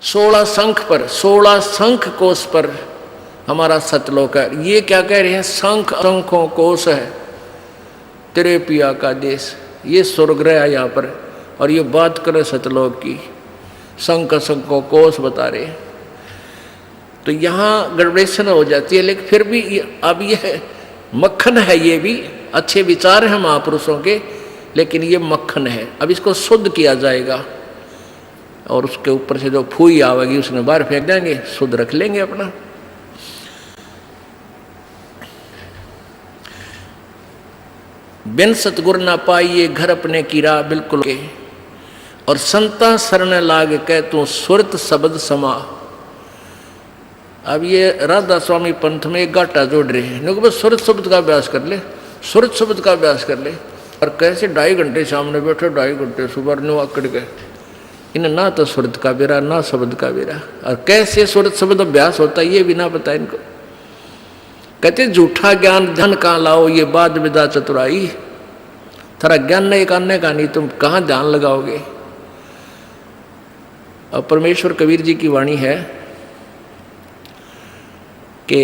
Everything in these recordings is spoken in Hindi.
16 शंख पर, 16 शंख कोश पर हमारा सतलोक है। ये क्या कह रहे हैं? शंख शंखों कोश है तेरे पिया का देश। ये स्वर्गग्रह है यहाँ पर, और ये बात करे सतलोक की, शंख शंखों कोश बता रहे हैं। तो यहाँ गड़बड़ेशन हो जाती है, लेकिन फिर भी अब यह मक्खन है, ये भी अच्छे विचार हैं महापुरुषों के, लेकिन ये मक्खन है। अब इसको शुद्ध किया जाएगा, और उसके ऊपर से जो फूई आवेगी उसने बाहर फेंक देंगे, शुद्ध रख लेंगे अपना। बिन सतगुर ना पाइए घर अपने कीरा बिल्कुल के, और संता शरण लाग के तू सुरत शब्द समा। अब ये राधा स्वामी पंथ में एक गाटा जोड़ रहे हैं, लोग बस सुरत शब्द का अभ्यास कर ले, सुरत शब्द का अभ्यास कर ले। और कैसे 2.5 घंटे सामने बैठे, 2.5 घंटे सुबह नो आकड़ के, इन्हें ना तो सुरत का बेरा ना शब्द का बेरा। और कैसे सुरत शब्द अभ्यास होता है ये भी ना पता इनको। कहते झूठा ज्ञान ध्यान कहाँ लाओ, ये बाद विदा चतुराई। थारा ज्ञान नहीं करने का, नहीं तुम कहाँ ध्यान लगाओगे। और परमेश्वर कबीर जी की वाणी है कि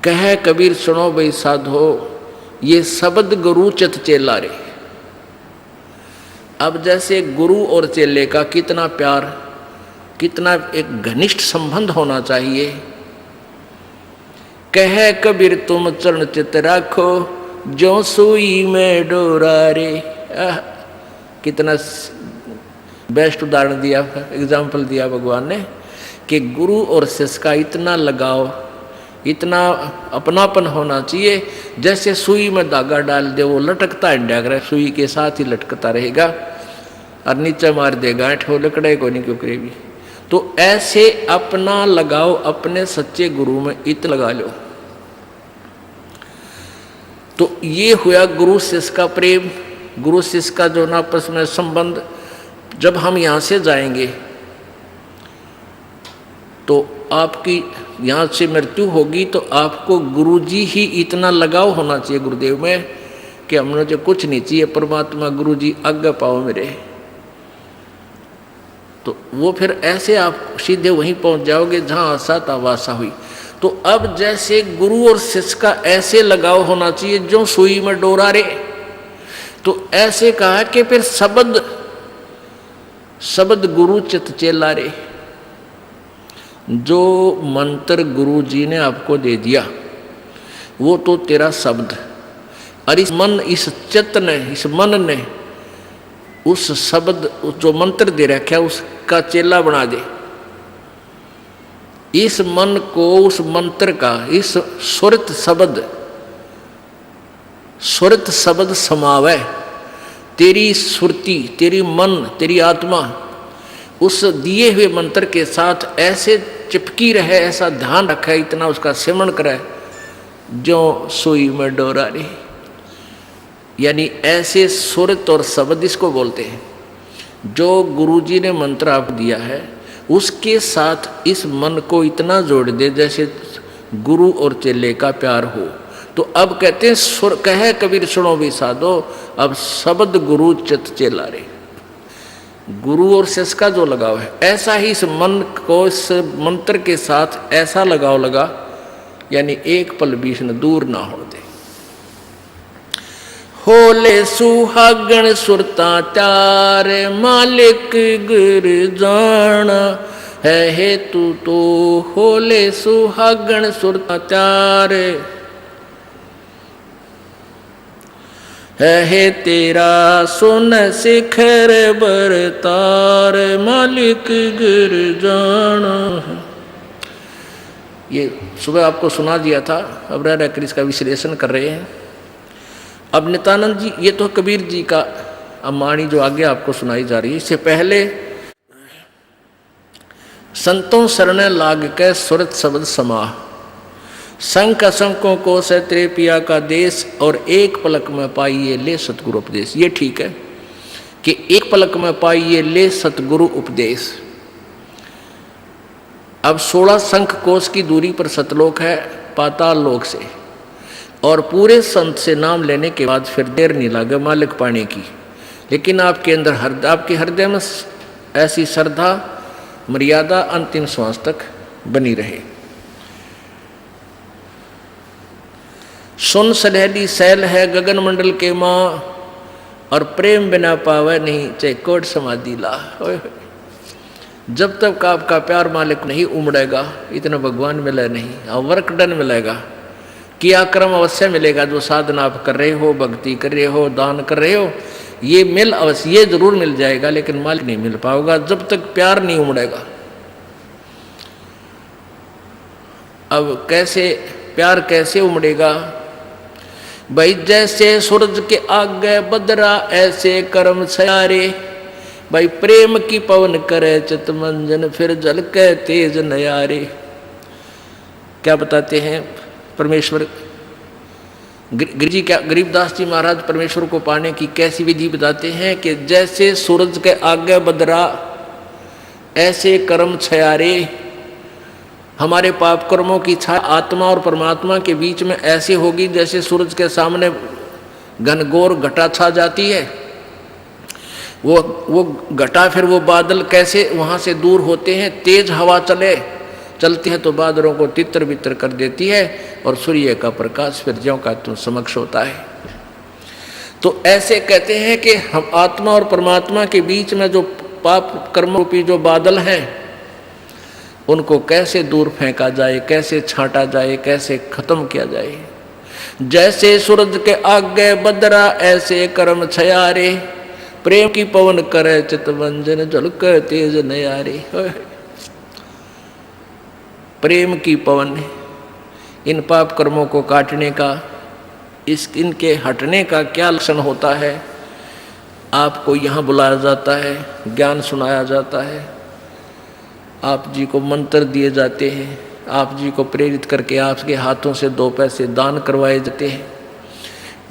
कह कबीर सुनो भाई साधो, ये शब्द गुरु चित चेला रे। अब जैसे गुरु और चेले का कितना प्यार, कितना एक घनिष्ठ संबंध होना चाहिए। कह कबीर तुम चरण चित राखो, जो सुई में डोरा रे। कितना बेस्ट उदाहरण दिया, एग्जाम्पल दिया भगवान ने कि गुरु और शिष्य का इतना लगाव, इतना अपनापन होना चाहिए। जैसे सुई में धागा डाल दे, वो लटकता है, सुई के साथ ही लटकता रहेगा, और नीचे मार दे गांठ, वो लकड़े को नहीं क्यों करेगी। तो ऐसे अपना लगाओ अपने सच्चे गुरु में इत लगा लो। तो ये हुआ गुरु शिष्य का प्रेम, गुरु शिष्य का जो ना आपस में संबंध। जब हम यहाँ से जाएंगे तो आपकी यहाँ से मृत्यु होगी, तो आपको गुरुजी ही इतना लगाव होना चाहिए गुरुदेव में कि हमने जो कुछ नहीं चाहिए, परमात्मा गुरुजी आज्ञा पाओ मेरे। तो वो फिर ऐसे आप सीधे वहीं पहुंच जाओगे जहाँ आशा था वासा हुई। तो अब जैसे गुरु और शिष्य का ऐसे लगाव होना चाहिए जो सुई में डोरा रे। तो ऐसे कहा कि फिर शब्द गुरु चित चेला रे। जो मंत्र गुरु जी ने आपको दे दिया वो तो तेरा शब्द, और इस मन, इस चित्त ने, इस मन ने उस शब्द जो मंत्र दे रखा है उसका चेला बना दे। इस मन को उस मंत्र का, इस सुरत शब्द समावे। तेरी सुरती, तेरी मन, तेरी आत्मा उस दिए हुए मंत्र के साथ ऐसे चिपकी रहे, ऐसा ध्यान रखे, इतना उसका सिमरण करे जो सुई में डोरा रे। यानी ऐसे सुरत और शब्द इसको बोलते हैं। जो गुरुजी ने मंत्र आप दिया है उसके साथ इस मन को इतना जोड़ दे जैसे गुरु और चेले का प्यार हो। तो अब कहते हैं कहे कबीर सुनो भी साधो, अब शब्द गुरु चित चेला रे। गुरु और शिष्य का जो लगाव है, ऐसा ही इस मन को इस मंत्र के साथ ऐसा लगाव लगा, यानी एक पल भी इसने दूर ना हो दे। होले सुहागण सुरता त्यार, मालिक गुर जाना है हेतु तो। होले सुहागण सुरता त्यार है तेरा सुन शिखर बरतार, मालिक गुर जाना। ये सुबह आपको सुना दिया था, अब रह कर इसका विश्लेषण कर रहे हैं। अब नित्यानंद जी, ये तो कबीर जी का अमानी जो आगे आपको सुनाई जा रही है। इससे पहले संतों शरण लाग के सुरत शब्द समाह, संख असंकों को से तेरे पिया का देश, और एक पलक में पाइए ले सतगुरु उपदेश। ये ठीक है कि एक पलक में पाइए ले सतगुरु उपदेश। अब 16 शंख कोश की दूरी पर सतलोक है पाताल लोक से, और पूरे संत से नाम लेने के बाद फिर देर नहीं लगे मालिक पाने की। लेकिन आपके अंदर आपके हृदय में ऐसी श्रद्धा मर्यादा अंतिम श्वास तक बनी रहे। सुन सलहली सैल है गगन मंडल के माँ, और प्रेम बिना पावे नहीं चाहे कोट समाधि ला। जब तक आपका प्यार मालिक नहीं उमड़ेगा, इतना भगवान मिले नहीं, और वर्क डन मिलेगा, किया कर्म अवश्य मिलेगा। जो साधना आप कर रहे हो, भक्ति कर रहे हो, दान कर रहे हो, ये मिल अवश्य, ये जरूर मिल जाएगा, लेकिन मालिक नहीं मिल पाओगा जब तक प्यार नहीं उमड़ेगा। अब कैसे प्यार कैसे उमड़ेगा भाई? जैसे सूरज के आगे बदरा ऐसे कर्म सयारे। भाई प्रेम की पवन करे चित मंजन, फिर झलके तेज नयारे। क्या बताते हैं परमेश्वर गिरिजी, क्या गरीबदास जी महाराज परमेश्वर को पाने की कैसी विधि बताते हैं कि जैसे सूरज के आगे बदरा ऐसे कर्म छयारे। हमारे पाप कर्मों की छाया आत्मा और परमात्मा के बीच में ऐसे होगी जैसे सूरज के सामने घनघोर घटा छा जाती है। वो घटा, फिर वो बादल कैसे वहाँ से दूर होते हैं। तेज हवा चलती है तो बादलों को तितर बितर कर देती है, और सूर्य का प्रकाश फिर ज्यों का त्यों समक्ष होता है। तो ऐसे कहते हैं कि हम आत्मा और परमात्मा के बीच में जो पाप कर्म रूपी जो बादल हैं, उनको कैसे दूर फेंका जाए, कैसे छांटा जाए, कैसे खत्म किया जाए। जैसे सूरज के आगे बदरा ऐसे कर्म छयारे। प्रेम की पवन करे चितवंजन, झलके तेज नयारे। प्रेम की पवन, इन पाप कर्मों को काटने का, इनके हटने का क्या लक्षण होता है? आपको यहाँ बुलाया जाता है, ज्ञान सुनाया जाता है, आप जी को मंत्र दिए जाते हैं, आप जी को प्रेरित करके आपके हाथों से 2 पैसे दान करवाए जाते हैं,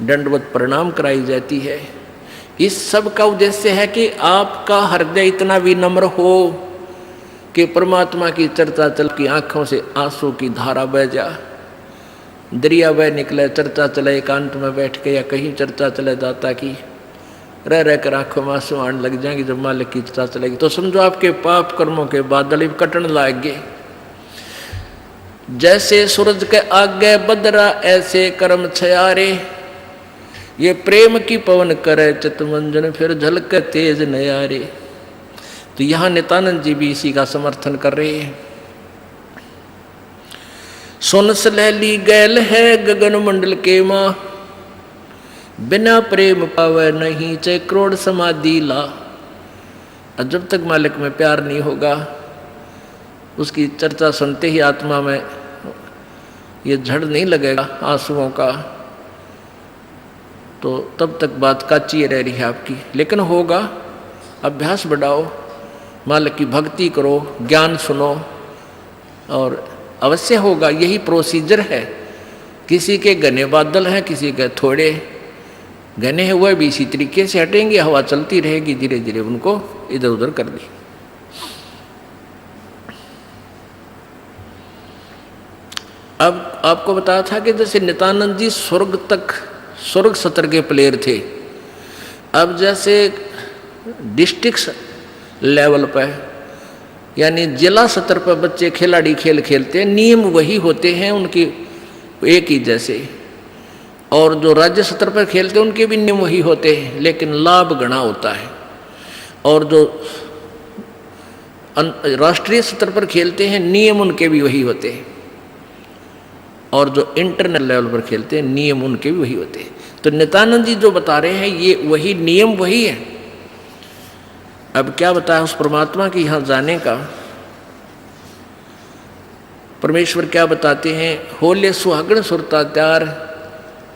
दंडवत प्रणाम कराई जाती है। इस सब का उद्देश्य है कि आपका हृदय इतना विनम्र हो कि परमात्मा की चर्चा चल की आंखों से आंसू की धारा बह जा, दरिया बह निकले, चर्चा चले एकांत में बैठ के, या कहीं चर्चा चले दाता की, रह रह कर आंखों में आंसू आने लग जाएंगे। जब मालिक की चर्चा चलेगी तो समझो आपके पाप कर्मों के बादल कटने लाएंगे। जैसे सूरज के आगे बदरा ऐसे कर्म छयारे। ये प्रेम की पवन करे चितमंजन, फिर झलके तेज नयारे। तो यहाँ नित्यानंद जी भी इसी का समर्थन कर रहे हैं। सुन सलहली गैल है गगन मंडल के माँ, बिना प्रेम पावे नहीं चाहे करोड़ समाधि ला। और जब तक मालिक में प्यार नहीं होगा, उसकी चर्चा सुनते ही आत्मा में ये झड़ नहीं लगेगा आंसुओं का, तो तब तक बात काची रह रही है आपकी। लेकिन होगा, अभ्यास बढ़ाओ, मालिक की भक्ति करो, ज्ञान सुनो, और अवश्य होगा। यही प्रोसीजर है। किसी के घने बादल हैं, किसी के थोड़े घने हैं, वह भी इसी तरीके से हटेंगे। हवा चलती रहेगी, धीरे धीरे उनको इधर उधर कर दी। अब आपको बताया था कि जैसे नित्यानंद जी स्वर्ग सत्र के प्लेयर थे। अब जैसे डिस्ट्रिक्ट लेवल पर, यानी जिला स्तर पर बच्चे खिलाड़ी खेल खेलते हैं, नियम वही होते हैं उनकी एक ही जैसे, और जो राज्य स्तर पर खेलते हैं उनके भी नियम वही होते हैं, लेकिन लाभ गणा होता है। और जो राष्ट्रीय स्तर पर खेलते हैं, नियम उनके भी वही होते हैं, और जो इंटरनेशनल लेवल पर खेलते हैं, नियम उनके भी वही होते हैं। तो नित्यानंद जी जो बता रहे हैं, ये वही नियम वही है। अब क्या बताया उस परमात्मा के यहाँ जाने का? परमेश्वर क्या बताते हैं? होले सुहागण सुरता त्यार,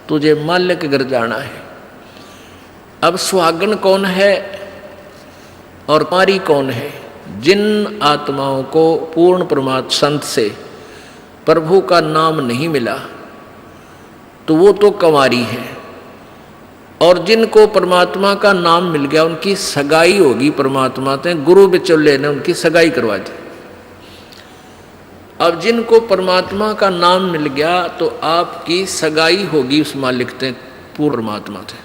तुझे माल्य के घर जाना है। अब सुहागण कौन है और कुमारी कौन है? जिन आत्माओं को पूर्ण परमात्मा संत से प्रभु का नाम नहीं मिला, तो वो तो कुंवारी है। और जिनको परमात्मा का नाम मिल गया, उनकी सगाई होगी परमात्मा से, गुरु बिचौले ने उनकी सगाई करवा दी। अब जिनको परमात्मा का नाम मिल गया, तो आपकी सगाई होगी उस मालिक से, पूर्ण परमात्मा से,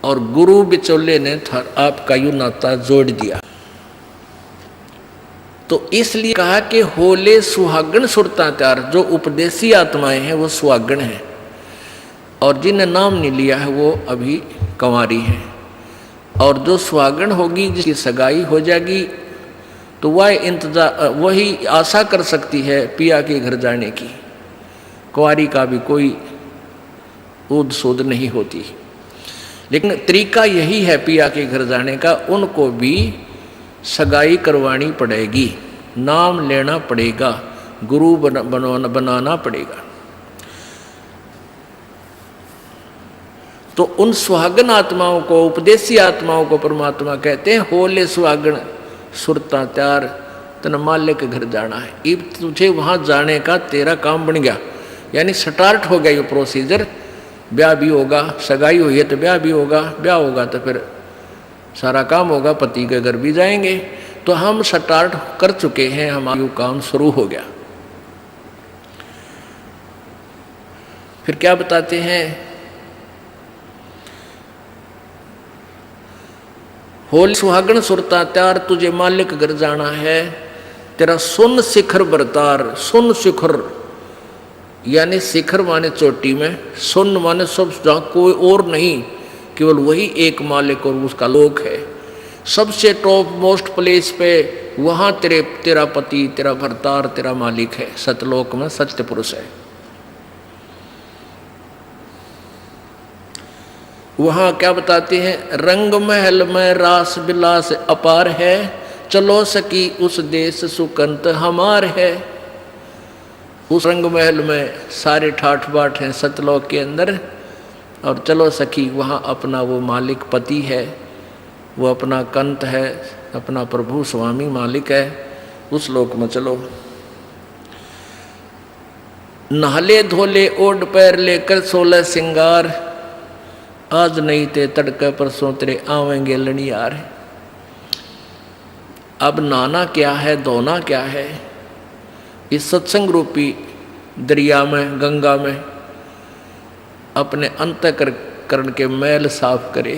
और गुरु बिचौले ने आपका यूं नाता जोड़ दिया। तो इसलिए कहा कि होले सुहागण सुरता त्यार, जो उपदेशी आत्माएं हैं वो सुहागण हैं, और जिन्हें नाम नहीं लिया है वो अभी कंवारी हैं। और जो सुहागण होगी, जिसकी सगाई हो जाएगी, तो वह वही आशा कर सकती है पिया के घर जाने की। कुंवारी का भी कोई ऊद सूद नहीं होती, लेकिन तरीका यही है पिया के घर जाने का, उनको भी सगाई करवानी पड़ेगी, नाम लेना पड़ेगा, गुरु बनाना पड़ेगा। तो उन सुहागन आत्माओं को, उपदेशी आत्माओं को परमात्मा कहते हैं होले सुहागन सुरता त्यार, तन मालिक के घर जाना है। अब तुझे वहां जाने का तेरा काम बन गया, यानी स्टार्ट हो गया ये प्रोसीजर। ब्याह भी होगा, सगाई हुई है तो ब्याह भी होगा, ब्याह होगा तो फिर सारा काम होगा, पति के घर भी जाएंगे। तो हम स्टार्ट कर चुके हैं, हमारा काम शुरू हो गया। फिर क्या बताते हैं, होल सुहागण सुरता त्यार, तुझे मालिक घर जाना है, तेरा सुन शिखर बरतार। सुन शिखर यानी शिखर माने चोटी में, सुन माने सब, जहाँ कोई और नहीं, केवल वही एक मालिक और उसका लोक है। सबसे टॉप मोस्ट प्लेस पे वहाँ तेरा पति, तेरा भरतार, तेरा मालिक है। सतलोक में सत्य पुरुष है। वहाँ क्या बताते हैं, रंग महल में रास बिलास अपार है, चलो सकी उस देश सुकंत हमार है। उस रंग महल में सारे ठाठ बाट हैं सतलोक के अंदर, और चलो सखी वहाँ अपना वो मालिक पति है, वो अपना कंत है, अपना प्रभु स्वामी मालिक है, उस लोक में चलो। नहले धोले ओढ़ पैर लेकर 16 सिंगार, आज नहीं ते तड़के परसों तेरे आवेंगे लनियार। अब नहाना क्या है, धोना क्या है, इस सत्संग रूपी दरिया में, गंगा में अपने अंतःकरण के मैल साफ करे।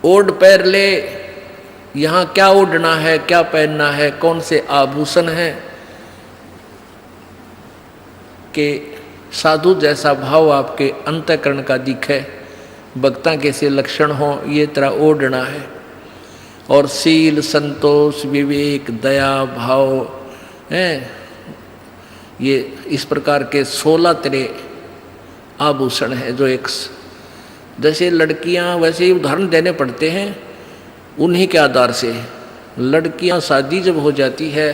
ओढ़ पैर ले, यहाँ क्या ओढ़ना है, क्या पहनना है, कौन से आभूषण हैं कि साधु जैसा भाव आपके अंतःकरण का दिखे, भक्ता के से लक्षण हो, ये तरह ओढ़ना है। और शील, संतोष, विवेक, दया भाव हैं, ये इस प्रकार के 16 तरह आभूषण है। जो एक जैसे लड़कियां, वैसे ही उदाहरण देने पड़ते हैं उन्हीं के आधार से। लड़कियां शादी जब हो जाती है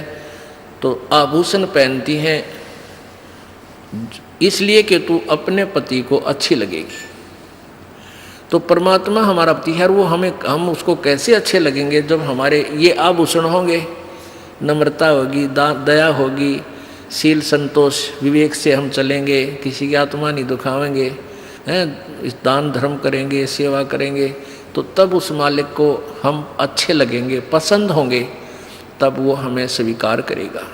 तो आभूषण पहनती हैं इसलिए कि तू अपने पति को अच्छी लगेगी। तो परमात्मा हमारा पति है, वो हम उसको कैसे अच्छे लगेंगे जब हमारे ये आभूषण होंगे। नम्रता होगी, दया होगी, शील, संतोष, विवेक से हम चलेंगे, किसी की आत्मा नहीं दुखावेंगे, हैं, इस दान धर्म करेंगे, सेवा करेंगे, तो तब उस मालिक को हम अच्छे लगेंगे, पसंद होंगे, तब वो हमें स्वीकार करेगा।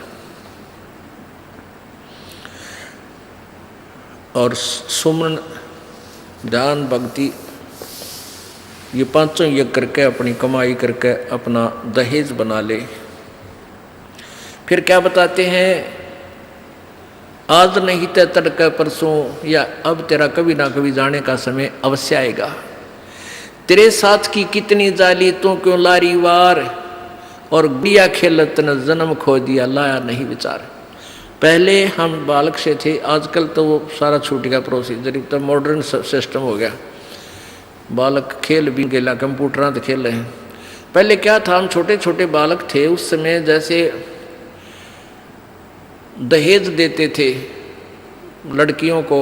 और सुमन, ध्यान, भक्ति, ये पांचों यज्ञ करके अपनी कमाई करके अपना दहेज बना ले। फिर क्या बताते हैं, आज नहीं तो तड़के परसों, या अब तेरा कभी ना कभी जाने का समय अवश्य आएगा। तेरे साथ की कितनी जाली तू क्यों लारी वार, और गुड़िया खेलत न जन्म खो दिया लाया नहीं विचार। पहले हम बालक से थे, आजकल तो वो सारा छूट गया प्रोसीजर, तो मॉडर्न सिस्टम हो गया। बालक खेल भी गेला, कंप्यूटर तो खेल रहे हैं। पहले क्या था, हम छोटे छोटे बालक थे, उस समय जैसे दहेज देते थे लड़कियों को,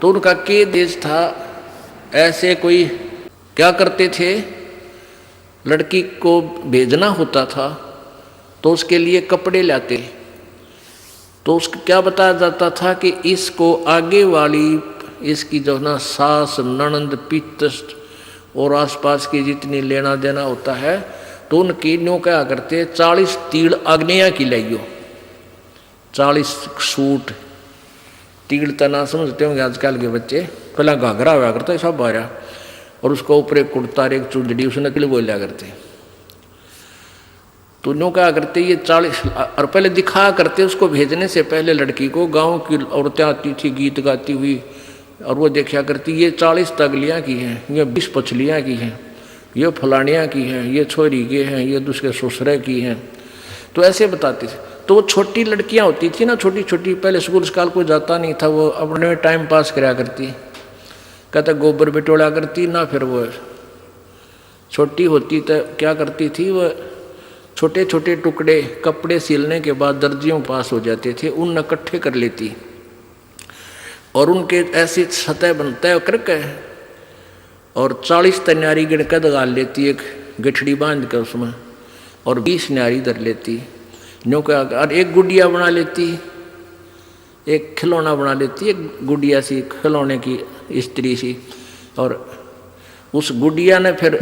तो उनका के देश था, ऐसे कोई क्या करते थे, लड़की को भेजना होता था तो उसके लिए कपड़े लाते, तो उसको क्या बताया जाता था कि इसको आगे वाली, इसकी जो ना सास, ननंद, पितृ और आसपास की जितनी लेना देना होता है, तो उनकी न्यों क्या करते, 40 तीड़ आग्नेया की लाइयो, 40 सूट। तीड़ तना समझते होंगे आजकल के बच्चे, पहला घाघरा हुआ करता है सब बारह, और उसको ऊपर एक कुर्ता, एक चुंदड़ी, उसने तिल बोलिया करते। तो यूँ क्या करते ये 40 और पहले दिखाया करते उसको भेजने से पहले लड़की को गांव की औरतें आती थी गीत गाती हुई और वो देखा करती ये 40 तगलियाँ की हैं, ये 20 पछलियाँ की हैं, ये फलानियाँ की हैं, ये छोरी के हैं, ये दूसरे ससुरे की हैं। तो ऐसे बताते थे। तो वो छोटी लड़कियाँ होती थी ना, छोटी छोटी, पहले स्कूल स्काल कोई जाता नहीं था, वो अपने में टाइम पास कराया करती, कहता गोबर बिटोड़ा करती ना। फिर वो छोटी होती तो क्या करती थी, वो छोटे छोटे टुकड़े कपड़े सिलने के बाद दर्जियों के पास हो जाते थे, उन इकट्ठे कर लेती और उनके ऐसी सतह बनता करके और 40 तन्यारी गिनकर डाल लेती, एक गठड़ी बांध कर उसमें, और 20 न्यारी धर लेती न्यू का, और एक गुड़िया बना लेती, एक खिलौना बना लेती, एक गुड़िया सी खिलौने की स्त्री सी, और उस गुड़िया ने फिर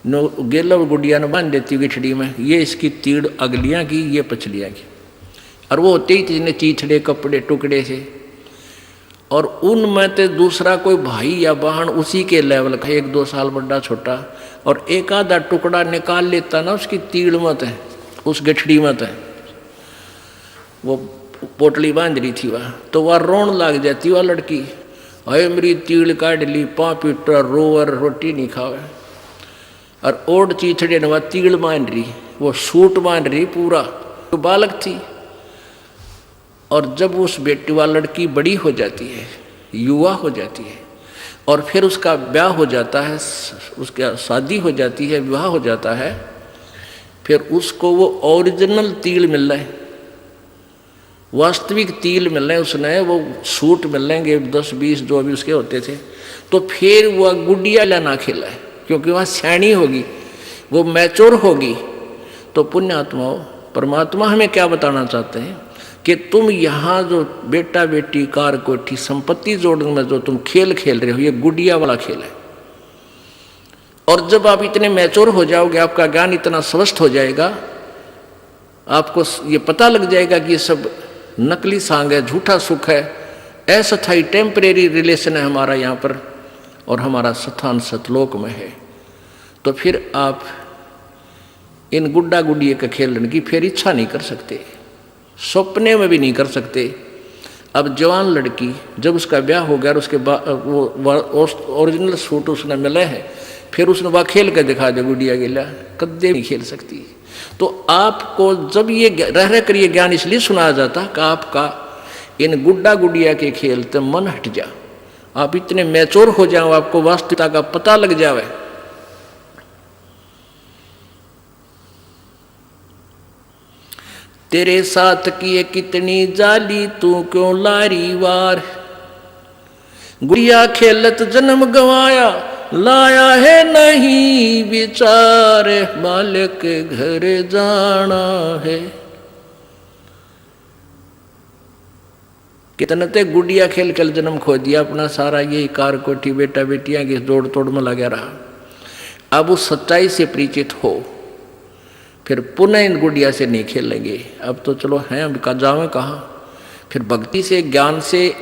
गेला गुड़िया ने बांध देती गिठड़ी में, ये इसकी तीड़ अगलियाँ की, ये पछलियाँ की। और वो होते ही जिन्हें चीथड़े कपड़े टुकड़े से, और उनमें तो दूसरा कोई भाई या बहन उसी के लेवल का, 1-2 साल बड़ा छोटा, और एक आधा टुकड़ा निकाल लेता ना उसकी तीड़ मत है, उस गठड़ी मत है, वो पोटली बांध रही थी वह, तो वह रोन लग जाती वह लड़की, अरे मेरी तीड़ काट ली, 5 पीटर रोवर रोटी नहीं खावे। और ओड चीथड़े ने वह तीड़ बांध रही, वो सूट बांध रही पूरा, तो बालक थी। और जब उस बेटी वाली लड़की बड़ी हो जाती है, युवा हो जाती है, और फिर उसका ब्याह हो जाता है, उसका शादी हो जाती है, विवाह हो जाता है, फिर उसको वो ओरिजिनल तिल मिल रहा है, वास्तविक तिल मिल रहे हैं, उसने वो सूट मिल लेंगे 10-20 जो भी उसके होते थे। तो फिर वह गुड़िया लाना खेला है, क्योंकि वह सैनी होगी, वो मैच्योर होगी। तो पुण्यात्माओं, परमात्मा हमें क्या बताना चाहते हैं कि तुम यहाँ जो बेटा बेटी कार कोठी संपत्ति जोड़ने में जो तुम खेल खेल रहे हो, ये गुड़िया वाला खेल है। और जब आप इतने मैच्योर हो जाओगे, आपका ज्ञान इतना स्वस्थ हो जाएगा, आपको ये पता लग जाएगा कि ये सब नकली सांग है, झूठा सुख है, अस्थायी टेम्परेरी रिलेशन है हमारा यहाँ पर, और हमारा स्थान सतलोक में है। तो फिर आप इन गुड्डा गुड़िया का खेलने की फिर इच्छा नहीं कर सकते, सपने में भी नहीं कर सकते। अब जवान लड़की जब उसका ब्याह हो गया और उसके बाद वो ओरिजिनल सूट उसने मिले हैं, फिर उसने वह खेल कर दिखा दे गुड़िया गिला, कदे नहीं खेल सकती। तो आपको जब ये रह कर ये ज्ञान इसलिए सुनाया जाता कि आपका इन गुड्डा गुड़िया के खेल से मन हट जा, आप इतने मैच्योर हो जाओ, आपको वास्तविकता का पता लग जावे। तेरे साथ किए कितनी जाली, तू क्यों लारी वार, गुड़िया खेलत जन्म गवाया, लाया है नहीं विचार, मालिक के घर जाना है। कितने ते गुड़िया खेल खेल जन्म खो दिया अपना सारा, ये कार कोठी बेटा बेटियां की जोड़ तोड़ में लगा रहा। अब उस सच्चाई से परिचित हो, फिर पुनः इन गुड़िया से नहीं खेलेंगे। अब तो चलो हैं, अब का जावे कहाँ, फिर भक्ति से ज्ञान से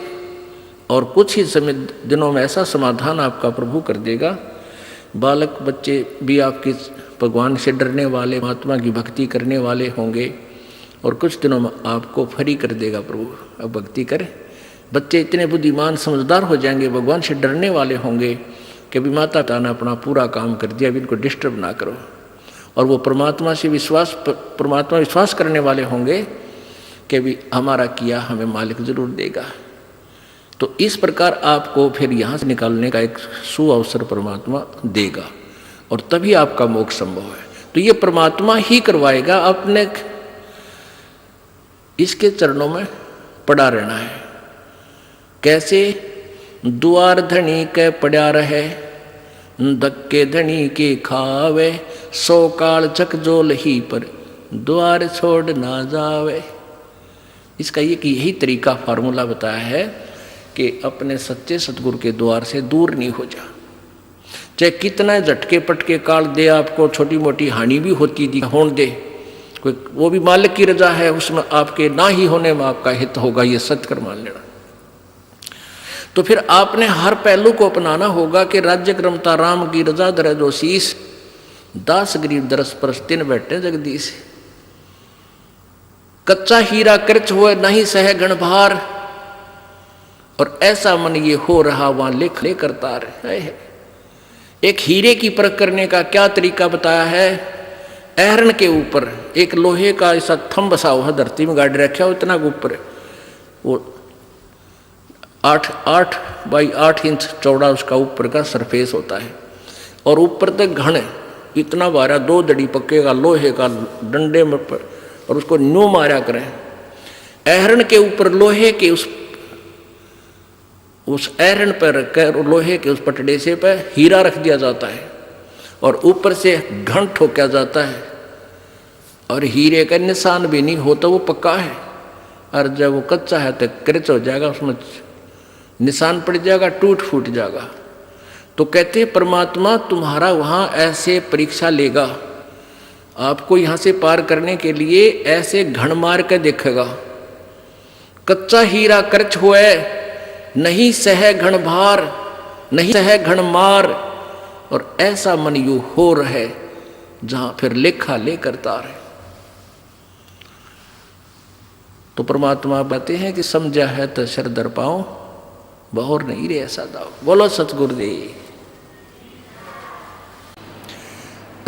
और कुछ ही समय दिनों में ऐसा समाधान आपका प्रभु कर देगा। बालक बच्चे भी आपके भगवान से डरने वाले, महात्मा की भक्ति करने वाले होंगे, और कुछ दिनों में आपको फ्री कर देगा प्रभु। अब भक्ति करें, बच्चे इतने बुद्धिमान समझदार हो जाएंगे, भगवान से डरने वाले होंगे कि भी माता पिता ने अपना पूरा काम कर दिया, अभी इनको डिस्टर्ब ना करो। और वो परमात्मा से विश्वास करने वाले होंगे कि भी हमारा किया हमें मालिक जरूर देगा। तो इस प्रकार आपको फिर यहाँ से निकालने का एक सुअवसर परमात्मा देगा, और तभी आपका मोक्ष संभव है। तो ये परमात्मा ही करवाएगा, अपने इसके चरणों में पड़ा रहना है। कैसे? द्वार धनी के पड़ा रहे, धक्के धनी के खावे, 100 काल चकजोल ही पर द्वार छोड़ ना जावे। इसका यही तरीका फार्मूला बताया है कि अपने सच्चे सतगुरु के द्वार से दूर नहीं हो जा। चाहे कितना झटके पटके काल दे, आपको छोटी मोटी हानि भी होती दी होने दे, कोई वो भी मालिक की रजा है, उसमें आपके ना ही होने में आपका हित होगा, ये सत्य कर मान लेना। तो फिर आपने हर पहलू को अपनाना होगा कि राज्य क्रमता राम की रजा धरे जो शीस, दास गरीब दरस परस तिन बैठे जगदीश। कच्चा हीरा कृच हुए नहीं सह गण भार, और ऐसा मन ये हो रहा वहां लेख ले करता रहे। एक हीरे की परख करने का क्या तरीका बताया है। ऐरण के ऊपर एक लोहे का ऐसा थंब बसा हुआ धरती में गाड़ रखा हो, इतना ऊपर वो 8 बाई 8 इंच चौड़ा उसका ऊपर का सरफेस होता है, और ऊपर तक घन इतना बारा 2 दड़ी पक्के का लोहे का डंडे में और उसको न्यू मारा करें। ऐरण के ऊपर लोहे के उस ऐरण पर रखकर लोहे के उस पटड़े से पर हीरा रख दिया जाता है, और ऊपर से घन ठोका जाता है, और हीरे का निशान भी नहीं होता, वो पक्का है। और जब वो कच्चा है तो क्रच हो जाएगा, उसमें निशान पड़ जाएगा, टूट फूट जाएगा। तो कहते हैं परमात्मा तुम्हारा वहाँ ऐसे परीक्षा लेगा, आपको यहाँ से पार करने के लिए ऐसे घण मार के देखेगा। कच्चा हीरा कर्च हुए नहीं सह घण भार, नहीं सह घण मार, और ऐसा मन यू हो रहे जहाँ फिर लेखा ले करता रहे। तो परमात्मा बताते हैं कि समझा है तो शर दर पाओ, बहुर नहीं रे ऐसा दाओ। बोलो सतगुरुदेव।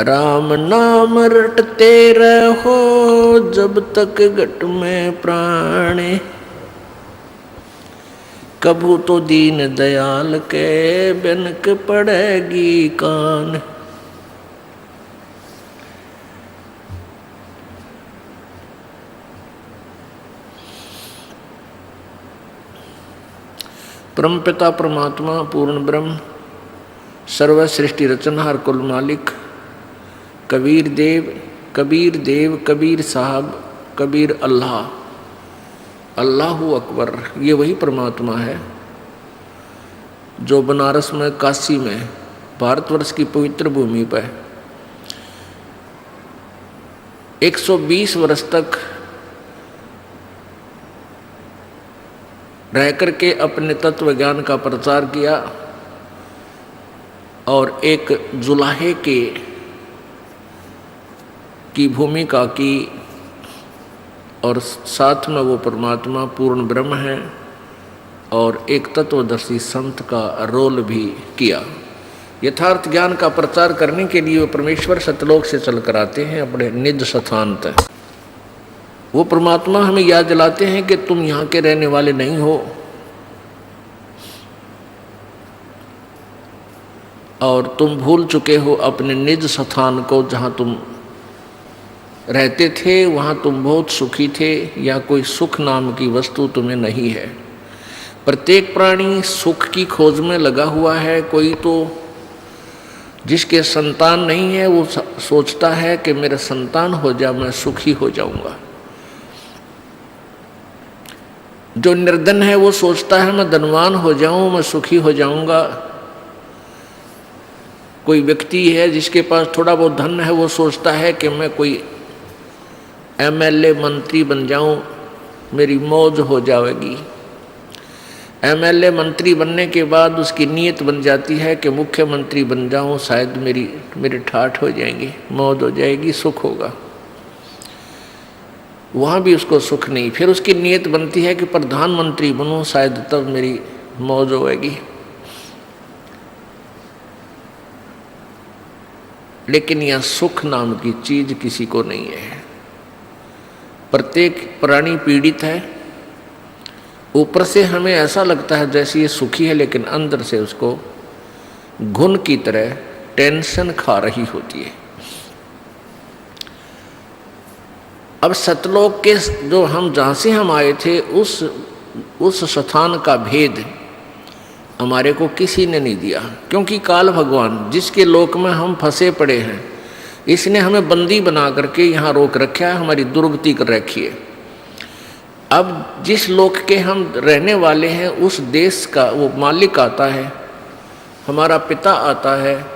राम नाम रटते रहो जब तक घट में प्राणे, कभू तो दीन दयाल के बिनक पड़ेगी कान। परमपिता परमात्मा पूर्ण ब्रह्म सर्व सृष्टि रचनहार कुल मालिक कबीर देव कबीर साहब कबीर अल्लाह, अल्लाहु अकबर, ये वही परमात्मा है जो बनारस में, काशी में, भारतवर्ष की पवित्र भूमि पर 120 वर्ष तक रह करके अपने तत्व ज्ञान का प्रचार किया, और एक जुलाहे की भूमिका की, और साथ में वो परमात्मा पूर्ण ब्रह्म है और एक तत्वदर्शी संत का रोल भी किया। यथार्थ ज्ञान का प्रचार करने के लिए वो परमेश्वर सतलोक से चल कर आते हैं अपने निज स्थान तक। वो परमात्मा हमें याद दिलाते हैं कि तुम यहाँ के रहने वाले नहीं हो, और तुम भूल चुके हो अपने निज स्थान को, जहाँ तुम रहते थे वहाँ तुम बहुत सुखी थे, या कोई सुख नाम की वस्तु तुम्हें नहीं है। प्रत्येक प्राणी सुख की खोज में लगा हुआ है। कोई तो जिसके संतान नहीं है वो सोचता है कि मेरा संतान हो जाए मैं सुखी हो जाऊंगा। जो निर्धन है वो सोचता है मैं धनवान हो जाऊं मैं सुखी हो जाऊंगा। कोई व्यक्ति है जिसके पास थोड़ा बहुत धन है वो सोचता है कि मैं कोई एमएलए मंत्री बन जाऊं मेरी मौज हो जाएगी। एमएलए मंत्री बनने के बाद उसकी नीयत बन जाती है कि मुख्यमंत्री बन जाऊं, शायद मेरे ठाठ हो जाएंगे, मौज हो जाएगी, सुख होगा। वहाँ भी उसको सुख नहीं। फिर उसकी नीयत बनती है कि प्रधानमंत्री बनूं, शायद तब मेरी मौज होएगी। लेकिन यह सुख नाम की चीज किसी को नहीं है। प्रत्येक प्राणी पीड़ित है। ऊपर से हमें ऐसा लगता है जैसे ये सुखी है, लेकिन अंदर से उसको घुन की तरह टेंशन खा रही होती है। अब सतलोक के जो हम जहाँ से हम आए थे उस स्थान का भेद हमारे को किसी ने नहीं दिया, क्योंकि काल भगवान जिसके लोक में हम फंसे पड़े हैं इसने हमें बंदी बना करके यहाँ रोक रखा है, हमारी दुर्गति कर रखी है। अब जिस लोक के हम रहने वाले हैं उस देश का वो मालिक आता है, हमारा पिता आता है,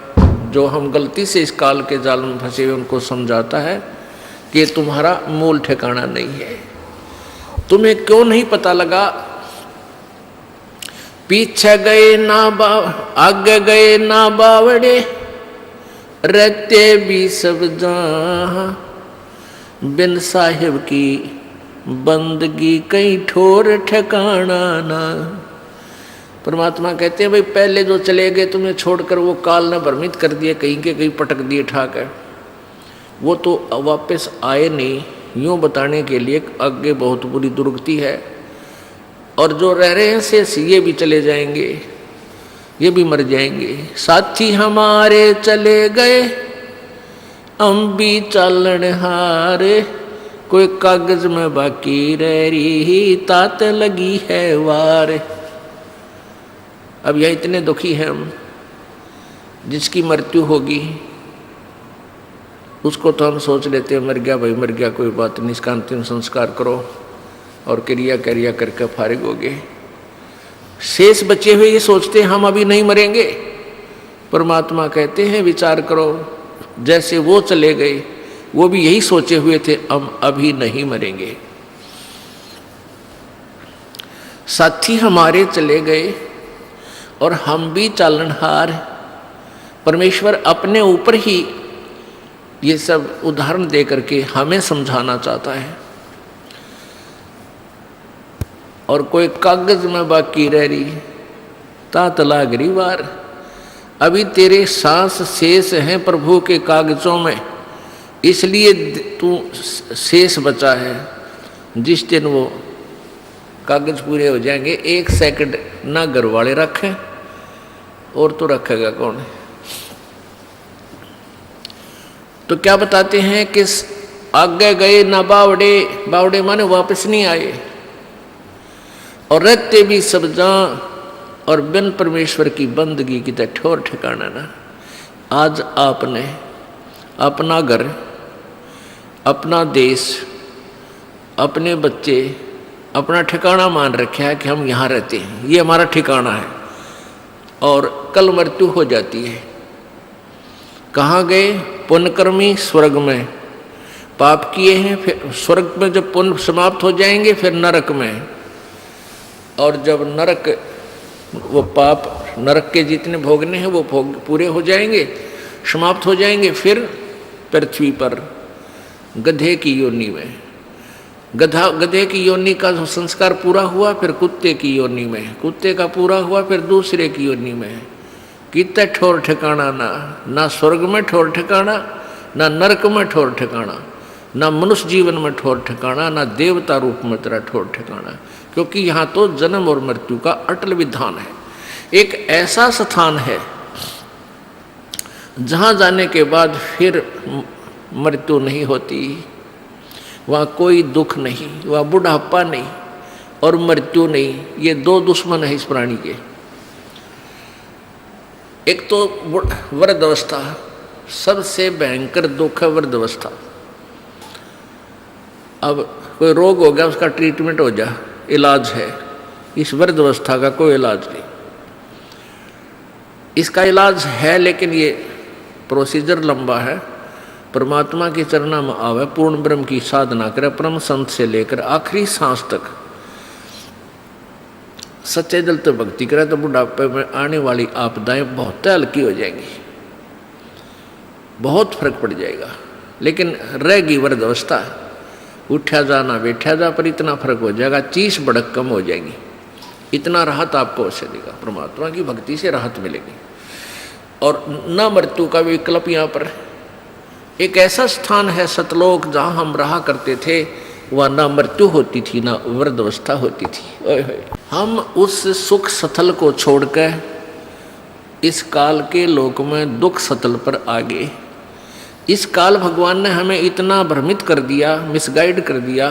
जो हम गलती से इस काल के जाल में फंसे हुए उनको समझाता है कि तुम्हारा मूल ठिकाना नहीं है। तुम्हें क्यों नहीं पता लगा? पीछे गए ना आगे गए ना बावड़े, रहते भी सब जहाँ बिन साहिब की बंदगी कहीं ठोर ठिकाना ना। परमात्मा कहते हैं भाई पहले जो चले गए तुम्हें छोड़कर, वो काल ने भ्रमित कर दिए, कहीं के कहीं पटक दिए ठाकर, वो तो वापस आए नहीं। यूँ बताने के लिए आगे बहुत बुरी दुर्गति है, और जो रह रहे हैं शेष ये भी चले जाएंगे, ये भी मर जाएंगे। साथी हमारे चले गए हम भी चालन हारे, कोई कागज में बाकी रह रही तात लगी है वार। अब यह इतने दुखी हैं हम, जिसकी मृत्यु होगी उसको तो हम सोच लेते हैं मर गया भाई मर गया, कोई बात नहीं, इसका अंतिम संस्कार करो और क्रिया करके फारिग हो गए। शेष बचे हुए ये सोचते हैं हम अभी नहीं मरेंगे। परमात्मा कहते हैं विचार करो, जैसे वो चले गए वो भी यही सोचे हुए थे हम अभी नहीं मरेंगे। साथी हमारे चले गए और हम भी चालनहार। परमेश्वर अपने ऊपर ही ये सब उदाहरण दे करके हमें समझाना चाहता है। और कोई कागज में बाकी रह रही तात लागरी वार, अभी तेरे सांस शेष हैं प्रभु के कागजों में, इसलिए तू शेष बचा है। जिस दिन वो कागज पूरे हो जाएंगे, एक सेकंड ना घर वाले रखें और तो रखेगा कौन। तो क्या बताते हैं कि आगे गए ना बावड़े, बावड़े माने वापस नहीं आए, और रहते भी सब जहाँ और बिन परमेश्वर की बंदगी की ठोर ठिकाना ना। आज आपने अपना घर, अपना देश, अपने बच्चे अपना ठिकाना मान रखा है कि हम यहाँ रहते हैं, ये हमारा ठिकाना है, और कल मृत्यु हो जाती है। कहाँ गए? पुण्यकर्मी स्वर्ग में, पाप किए हैं फिर स्वर्ग में जब पुण्य समाप्त हो जाएंगे फिर नरक में, और जब नरक वो पाप नरक के जितने भोगने हैं वो भोग पूरे हो जाएंगे, समाप्त हो जाएंगे, फिर पृथ्वी पर गधे की योनि में। गधे की योनि का संस्कार पूरा हुआ, फिर कुत्ते की योनि में, कुत्ते का पूरा हुआ, फिर दूसरे की योनि में। कितना ठोर ठिकाना ना स्वर्ग में ठोर ठिकाना, ना नरक में ठोर ठिकाना, ना मनुष्य जीवन में ठोर ठिकाना, ना देवता रूप में तेरा ठोर ठिकाना, क्योंकि यहाँ तो जन्म और मृत्यु का अटल विधान है। एक ऐसा स्थान है जहाँ जाने के बाद फिर मृत्यु नहीं होती, वहाँ कोई दुख नहीं, वहाँ बुढ़ापा नहीं और मृत्यु नहीं। ये दो दुश्मन है इस प्राणी के। एक तो वृद्धावस्था, सबसे भयंकर दुख है वृद्धावस्था। अब कोई रोग हो गया, उसका ट्रीटमेंट हो जा, इलाज है। इस वृद्धावस्था का कोई इलाज नहीं। इसका इलाज है लेकिन ये प्रोसीजर लंबा है। परमात्मा के चरणों में आवे, पूर्ण ब्रह्म की साधना करे, परम संत से लेकर आखिरी सांस तक सच्चे दिल से भक्ति करे, तो बुढ़ापे में आने वाली आपदाएं बहुत हल्की हो जाएंगी, बहुत फर्क पड़ जाएगा। लेकिन रहेगी वृद्धावस्था, उठा जाना बैठा जा, पर इतना फर्क हो जाएगा, चीस भड़क कम हो जाएगी, इतना राहत आपको अवश्य देगा। परमात्मा की भक्ति से राहत मिलेगी। और न मृत्यु का विकल्प यहाँ पर एक ऐसा स्थान है सतलोक, जहाँ हम रहा करते थे, वह ना मृत्यु होती थी ना वृद्धावस्था होती थी। ओए होए, हम उस सुख सतल को छोड़कर इस काल के लोक में दुख सतल पर आ गए। इस काल भगवान ने हमें इतना भ्रमित कर दिया, मिसगाइड कर दिया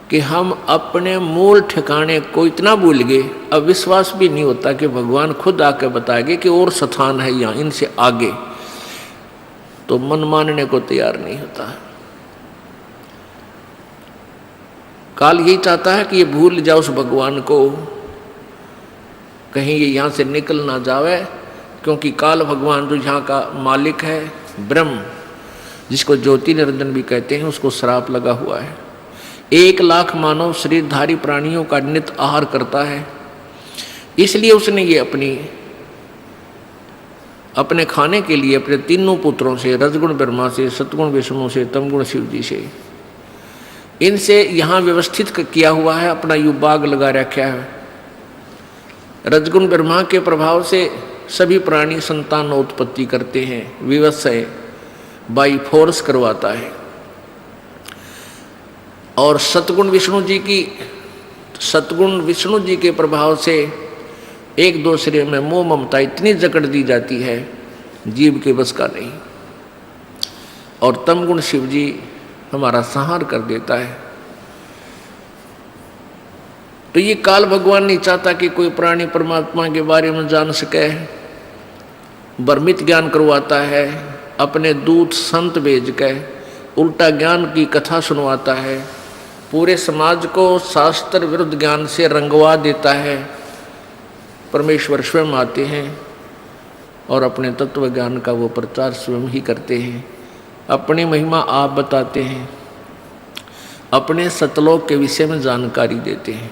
कि हम अपने मूल ठिकाने को इतना भूल गए, अब विश्वास भी नहीं होता कि भगवान खुद आकर बताएंगे कि और स्थान है यहाँ, इनसे आगे, तो मन मानने को तैयार नहीं होता। काल यही चाहता है कि ये भूल जाओ उस भगवान को, कहीं ये यहाँ से निकल ना जावे, क्योंकि काल भगवान जो यहाँ का मालिक है, ब्रह्म, जिसको ज्योति निरंजन भी कहते हैं, उसको श्राप लगा हुआ है। 1 लाख मानव शरीरधारी प्राणियों का नित आहार करता है, इसलिए उसने ये अपनी अपने खाने के लिए अपने तीनों पुत्रों से, रजगुण ब्रह्मा से, सतगुण विष्णु से, तमगुण शिव जी से, इनसे यहाँ व्यवस्थित किया हुआ है, अपना यू बाग लगा रखा है। रजगुण ब्रह्मा के प्रभाव से सभी प्राणी संतान उत्पत्ति करते हैं, विवत्सय बाई फोर्स करवाता है। और सतगुण विष्णु जी के प्रभाव से एक दूसरे में मोह ममता इतनी जकड़ दी जाती है, जीव के बस का नहीं। और तमगुण शिव जी हमारा संहार कर देता है। तो ये काल भगवान नहीं चाहता कि कोई प्राणी परमात्मा के बारे में जान सके, भ्रमित ज्ञान करवाता है, अपने दूत संत भेज के उल्टा ज्ञान की कथा सुनवाता है, पूरे समाज को शास्त्र विरुद्ध ज्ञान से रंगवा देता है। परमेश्वर स्वयं आते हैं और अपने तत्व ज्ञान का वो प्रचार स्वयं ही करते हैं, अपनी महिमा आप बताते हैं, अपने सतलोक के विषय में जानकारी देते हैं।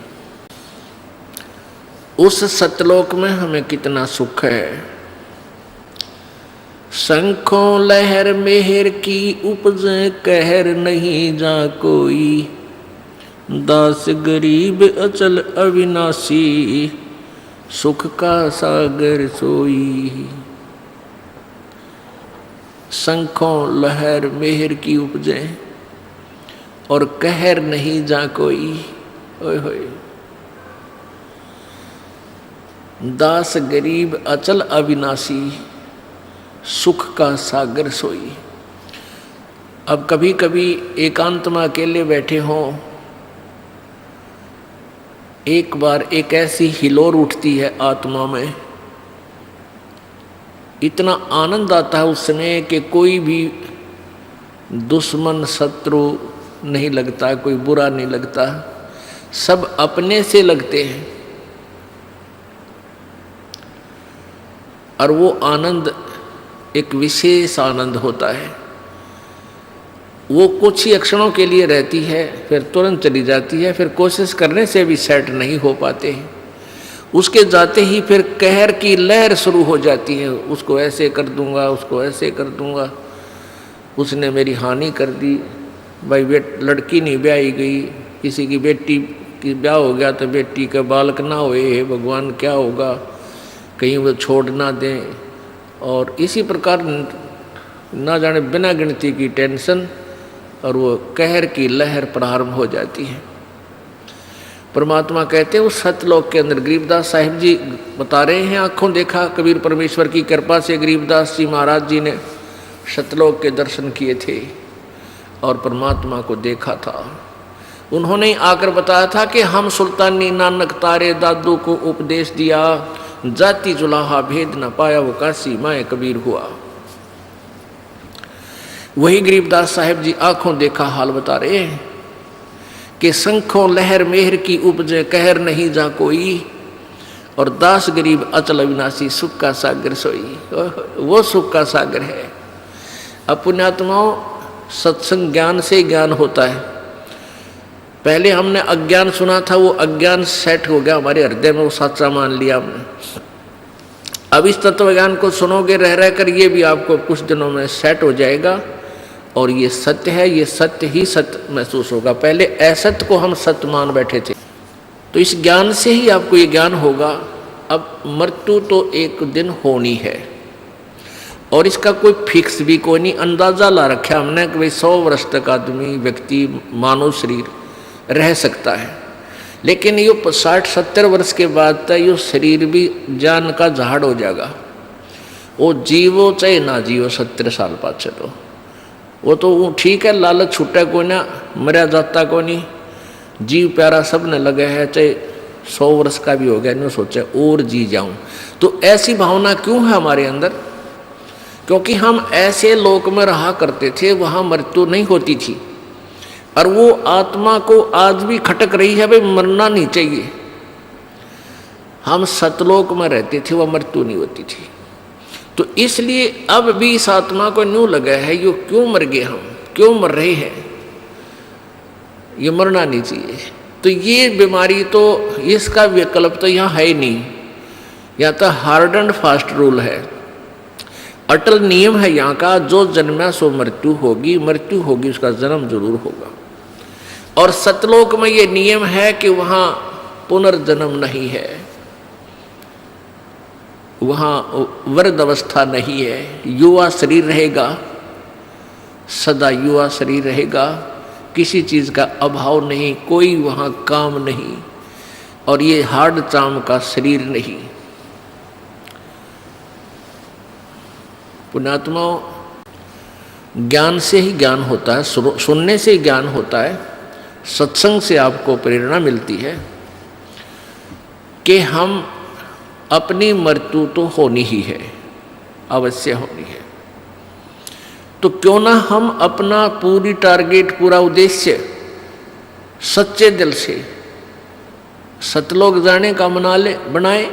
उस सतलोक में हमें कितना सुख है। शंखों लहर मेहर की उपज कहर नहीं जा कोई, दास गरीब अचल अविनाशी सुख का सागर सोई। शंखों लहर मेहर की उपजे और कहर नहीं जा कोई। ओए होए, दास गरीब अचल अविनाशी सुख का सागर सोई। अब कभी कभी एकांत में अकेले बैठे हों, एक बार एक ऐसी हिलोर उठती है आत्मा में, इतना आनंद आता है उस समय कि कोई भी दुश्मन शत्रु नहीं लगता, कोई बुरा नहीं लगता, सब अपने से लगते हैं। और वो आनंद एक विशेष आनंद होता है। वो कुछ ही क्षणों के लिए रहती है, फिर तुरंत चली जाती है, फिर कोशिश करने से भी सेट नहीं हो पाते हैं। उसके जाते ही फिर कहर की लहर शुरू हो जाती है, उसको ऐसे कर दूंगा, उसको ऐसे कर दूंगा, उसने मेरी हानि कर दी। भाई लड़की नहीं ब्याही गई, किसी की बेटी की ब्याह हो गया तो बेटी का बालक ना होए, भगवान क्या होगा, कहीं वो छोड़ ना दें। और इसी प्रकार ना जाने बिना गिनती की टेंशन और वो कहर की लहर प्रारंभ हो जाती है। परमात्मा कहते हैं उस सतलोक के अंदर, गरीबदास साहिब जी बता रहे हैं, आंखों देखा कबीर परमेश्वर की कृपा से गरीबदास जी महाराज जी ने सतलोक के दर्शन किए थे और परमात्मा को देखा था। उन्होंने आकर बताया था कि हम सुल्तानी नानक तारे दादू को उपदेश दिया, जाति जुलाहा भेद न पाया वो काशी माए कबीर हुआ। वही गरीबदास साहिब जी आंखों देखा हाल बता रहे हैं कि शंखों लहर मेहर की उपजे कहर नहीं जा कोई, और दास गरीब अचल अविनाशी सुख का सागर सोई। वो सुख का सागर है। अपुण्यात्माओं, सत्संग ज्ञान से ज्ञान होता है। पहले हमने अज्ञान सुना था, वो अज्ञान सेट हो गया हमारे हृदय में, वो सच्चा मान लिया हमने। अब इस तत्व ज्ञान को सुनोगे रह रह कर, ये भी आपको कुछ दिनों में सेट हो जाएगा और ये सत्य है, ये सत्य ही सत्य महसूस होगा। पहले असत्य को हम सत्य मान बैठे थे, तो इस ज्ञान से ही आपको ये ज्ञान होगा। अब मृत्यु तो एक दिन होनी है और इसका कोई फिक्स भी कोई नहीं। अंदाजा ला रखा हमने कि भाई 100 वर्ष तक आदमी व्यक्ति मानव शरीर रह सकता है, लेकिन ये 60-70 वर्ष के बाद तक ये शरीर भी जान का झाड़ हो जाएगा। वो जीवो चाहे ना जीवो 70 साल पाछे, तो वो तो ठीक है, लालच छूटा को ना, मरा जाता को नहीं, जीव प्यारा सब ने लगे है, चाहे 100 वर्ष का भी हो गया, नहीं सोचा और जी जाऊं। तो ऐसी भावना क्यों है हमारे अंदर? क्योंकि हम ऐसे लोक में रहा करते थे, वहां मृत्यु नहीं होती थी, और वो आत्मा को आज भी खटक रही है, भाई मरना नहीं चाहिए। हम सतलोक में रहते थे, वह मृत्यु नहीं होती थी। तो इसलिए अब भी इस आत्मा को न्यू लगा है, यो क्यों मर गए, हम क्यों मर रहे हैं, ये मरना नहीं चाहिए। तो ये बीमारी तो, इसका विकल्प तो यहाँ है ही नहीं, या तो हार्ड एंड फास्ट रूल है। अटल नियम है यहाँ का, जो जन्मा सो मृत्यु होगी, मृत्यु होगी उसका जन्म जरूर होगा। और सतलोक में ये नियम है कि वहाँ पुनर्जन्म नहीं है, वहाँ वृद्ध अवस्था नहीं है, युवा शरीर रहेगा, सदा युवा शरीर रहेगा, किसी चीज़ का अभाव नहीं, कोई वहाँ काम नहीं, और ये हार्ड चाम का शरीर नहीं। पुण्यात्माओं, ज्ञान से ही ज्ञान होता है, सुनने से ही ज्ञान होता है, सत्संग से आपको प्रेरणा मिलती है कि हम अपनी मृत्यु तो होनी ही है, अवश्य होनी है। तो क्यों ना हम अपना पूरी टारगेट, पूरा उद्देश्य सच्चे दिल से सतलोक जाने का बनाए,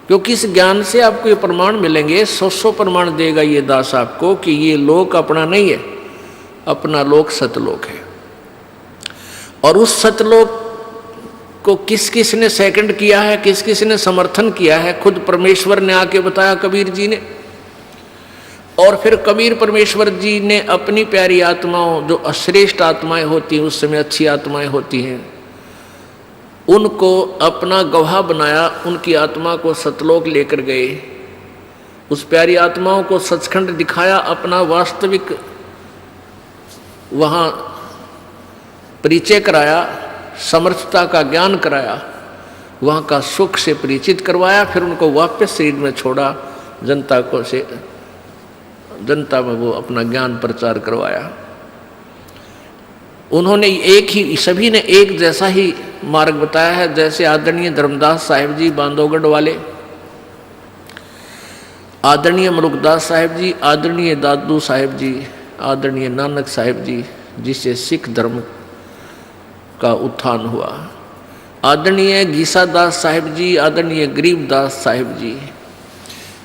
क्योंकि इस ज्ञान से आपको ये प्रमाण मिलेंगे, 100 प्रमाण देगा ये दास आपको कि ये लोक अपना नहीं है, अपना लोक सतलोक है। और उस सतलोक को किस किस ने सेकंड किया है, किस किस ने समर्थन किया है, खुद परमेश्वर ने आके बताया कबीर जी ने। और फिर कबीर परमेश्वर जी ने अपनी प्यारी आत्माओं, जो अश्रेष्ठ आत्माएं होती हैं, उस समय अच्छी आत्माएं होती हैं, उनको अपना गवाह बनाया, उनकी आत्मा को सतलोक लेकर गए, उस प्यारी आत्माओं को सचखंड दिखाया, अपना वास्तविक वहाँ परिचय कराया, समर्थता का ज्ञान कराया, वहाँ का सुख से परिचित करवाया, फिर उनको वापस शरीर में छोड़ा, जनता में वो अपना ज्ञान प्रचार करवाया। उन्होंने सभी ने एक जैसा ही मार्ग बताया है, जैसे आदरणीय धर्मदास साहिब जी बांधवगढ़ वाले, आदरणीय मलुकदास साहिब जी, आदरणीय दादू साहिब जी, आदरणीय नानक साहिब जी, जिससे सिख धर्म का उत्थान हुआ, आदरणीय गीसादास साहिब जी, आदरणीय गरीबदास साहिब जी,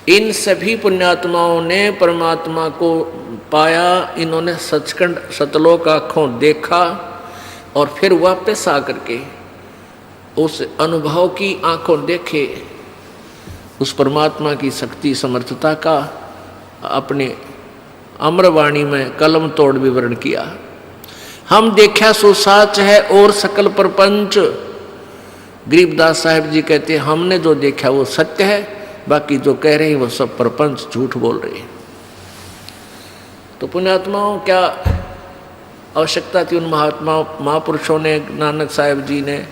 इन सभी पुण्यात्माओं ने परमात्मा को पाया। इन्होंने सचखंड सतलोक आँखों देखा और फिर वापस आकर के उस अनुभव की आँखों देखे, उस परमात्मा की शक्ति समर्थता का अपने अम्रवाणी में कलम तोड़ विवरण किया। हम देखा सो साच है और सकल प्रपंच, गरीबदास साहिब जी कहते हैं हमने जो देखा वो सत्य है, बाकी जो कह रहे हैं वो सब प्रपंच झूठ बोल रहे हैं। तो पुण्यात्माओं, क्या आवश्यकता थी उन महापुरुषों ने, नानक साहिब जी ने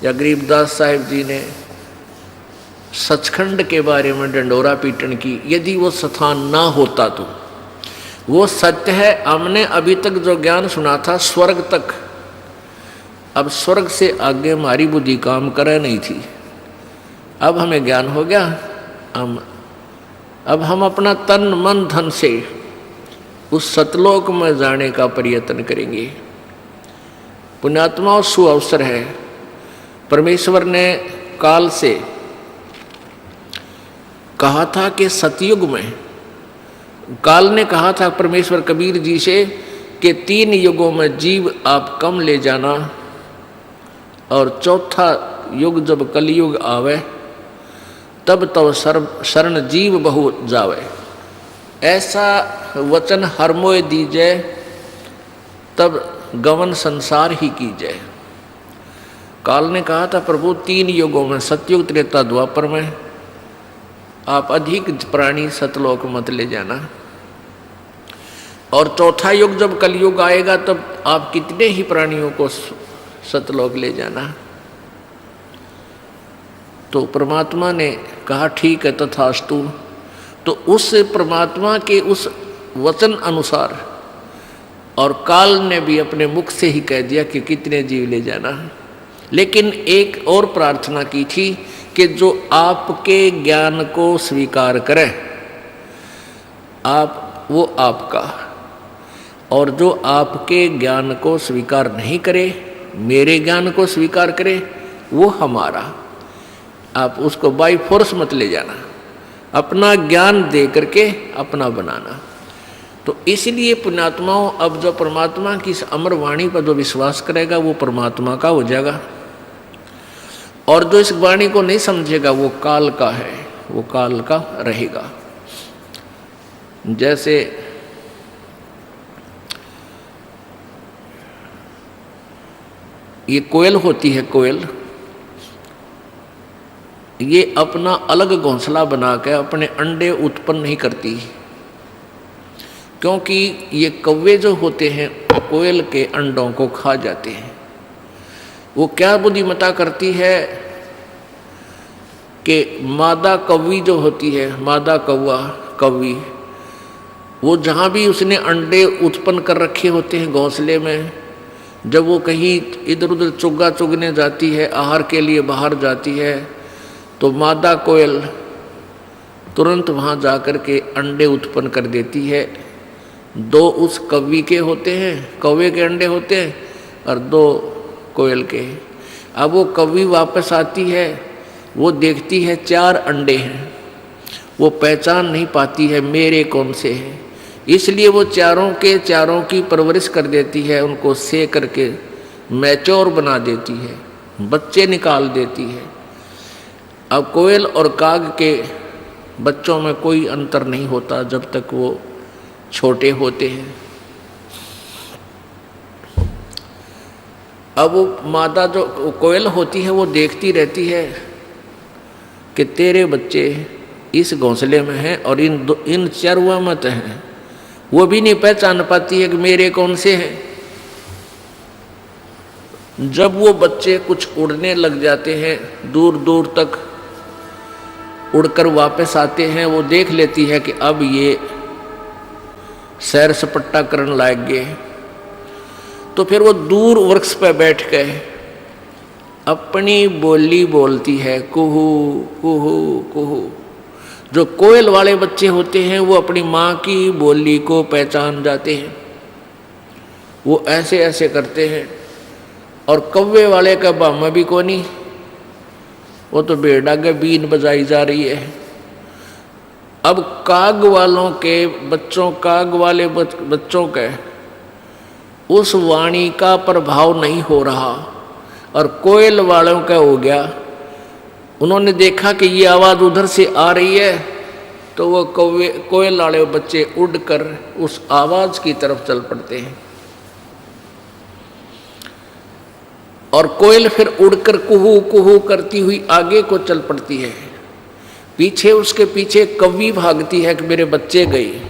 या गरीबदास साहिब जी ने सचखंड के बारे में डंडोरा पीटन की? यदि वो स्थान ना होता तो वो सत्य है। हमने अभी तक जो ज्ञान सुना था स्वर्ग तक, अब स्वर्ग से आगे हमारी बुद्धि काम करे नहीं थी। अब हमें ज्ञान हो गया, अब हम अपना तन मन धन से उस सतलोक में जाने का प्रयत्न करेंगे। पुण्यात्माओं, सुअवसर है। परमेश्वर ने काल से कहा था कि सतयुग में, काल ने कहा था परमेश्वर कबीर जी से कि 3 युगों में जीव आप कम ले जाना, और चौथा युग जब कलयुग आवे तब तो शरण जीव बहु जावे। ऐसा वचन हर मोय दीजय, तब गवन संसार ही कीजय। काल ने कहा था प्रभु 3 युगों में, सतयुग त्रेता द्वापर में, आप अधिक प्राणी सतलोक मत ले जाना, और चौथा युग जब कलयुग आएगा तब आप कितने ही प्राणियों को सतलोक ले जाना। तो परमात्मा ने कहा ठीक है तथास्तु। तो उस परमात्मा के उस वचन अनुसार, और काल ने भी अपने मुख से ही कह दिया कि कितने जीव ले जाना, लेकिन एक और प्रार्थना की थी कि जो आपके ज्ञान को स्वीकार करे वो आपका, और जो आपके ज्ञान को स्वीकार नहीं करे, मेरे ज्ञान को स्वीकार करे, वो हमारा। आप उसको बाई फोर्स मत ले जाना, अपना ज्ञान दे करके अपना बनाना। तो इसलिए पुण्यात्माओं, अब जो परमात्मा की इस अमर वाणी पर जो विश्वास करेगा वो परमात्मा का हो जाएगा, और जो इस वाणी को नहीं समझेगा वो काल का है, वो काल का रहेगा। जैसे ये कोयल होती है, कोयल ये अपना अलग घोंसला बना के अपने अंडे उत्पन्न नहीं करती, क्योंकि ये कौवे जो होते हैं कोयल के अंडों को खा जाते हैं। वो क्या बुद्धिमत्ता करती है कि मादा कौवी जो होती है, मादा कौवा कौवी, वो जहाँ भी उसने अंडे उत्पन्न कर रखे होते हैं घोंसले में, जब वो कहीं इधर उधर चुग्गा चुगने जाती है, आहार के लिए बाहर जाती है, तो मादा कोयल तुरंत वहाँ जा कर के अंडे उत्पन्न कर देती है। 2 उस कौवी के होते हैं, कौवे के अंडे होते हैं, और 2 कोयल के। अब वो कौवी वापस आती है, वो देखती है 4 अंडे हैं, वो पहचान नहीं पाती है मेरे कौन से हैं, इसलिए वो चारों के चारों की परवरिश कर देती है, उनको से करके मैच्योर बना देती है, बच्चे निकाल देती है। अब कोयल और काग के बच्चों में कोई अंतर नहीं होता जब तक वो छोटे होते हैं। अब वो मादा जो कोयल होती है वो देखती रहती है कि तेरे बच्चे इस घोंसले में हैं और इन चरवा मत हैं, वो भी नहीं पहचान पाती है कि मेरे कौन से हैं। जब वो बच्चे कुछ उड़ने लग जाते हैं, दूर दूर तक उड़कर वापस आते हैं, वो देख लेती है कि अब ये सैर सपट्टा करने लायक गए, तो फिर वो दूर वृक्ष पर बैठ गए अपनी बोली बोलती है, कुहू कुहू कुहू। जो कोयल वाले बच्चे होते हैं वो अपनी माँ की बोली को पहचान जाते हैं, वो ऐसे ऐसे करते हैं। और कौवे वाले का बामा भी कोनी, वो तो बेड़ा के बीन बजाई जा रही है। अब काग वालों के बच्चों, काग वाले बच्चों के उस वाणी का प्रभाव नहीं हो रहा, और कोयल वालों का हो गया। उन्होंने देखा कि ये आवाज़ उधर से आ रही है, तो वो कोयल वाले बच्चे उड़कर उस आवाज़ की तरफ चल पड़ते हैं, और कोयल फिर उड़कर कुहू कुहू करती हुई आगे को चल पड़ती है। पीछे उसके पीछे कौवी भागती है कि मेरे बच्चे गए।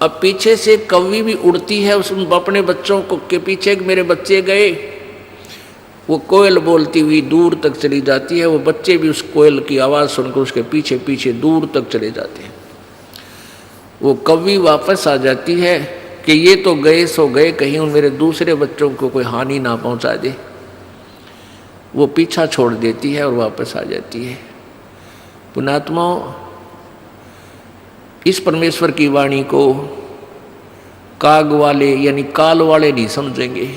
अब पीछे से कौवी भी उड़ती है उस अपने बच्चों को के पीछे कि मेरे बच्चे गए। वो कोयल बोलती हुई दूर तक चली जाती है, वो बच्चे भी उस कोयल की आवाज़ सुनकर उसके पीछे पीछे दूर तक चले जाते हैं। वो कौवी वापस आ जाती है कि ये तो गए सो गए, कहीं उन मेरे दूसरे बच्चों को कोई हानि ना पहुंचा दे। वो पीछा छोड़ देती है और वापस आ जाती है। पुण्यात्माओं, इस परमेश्वर की वाणी को काग वाले यानी काल वाले नहीं समझेंगे।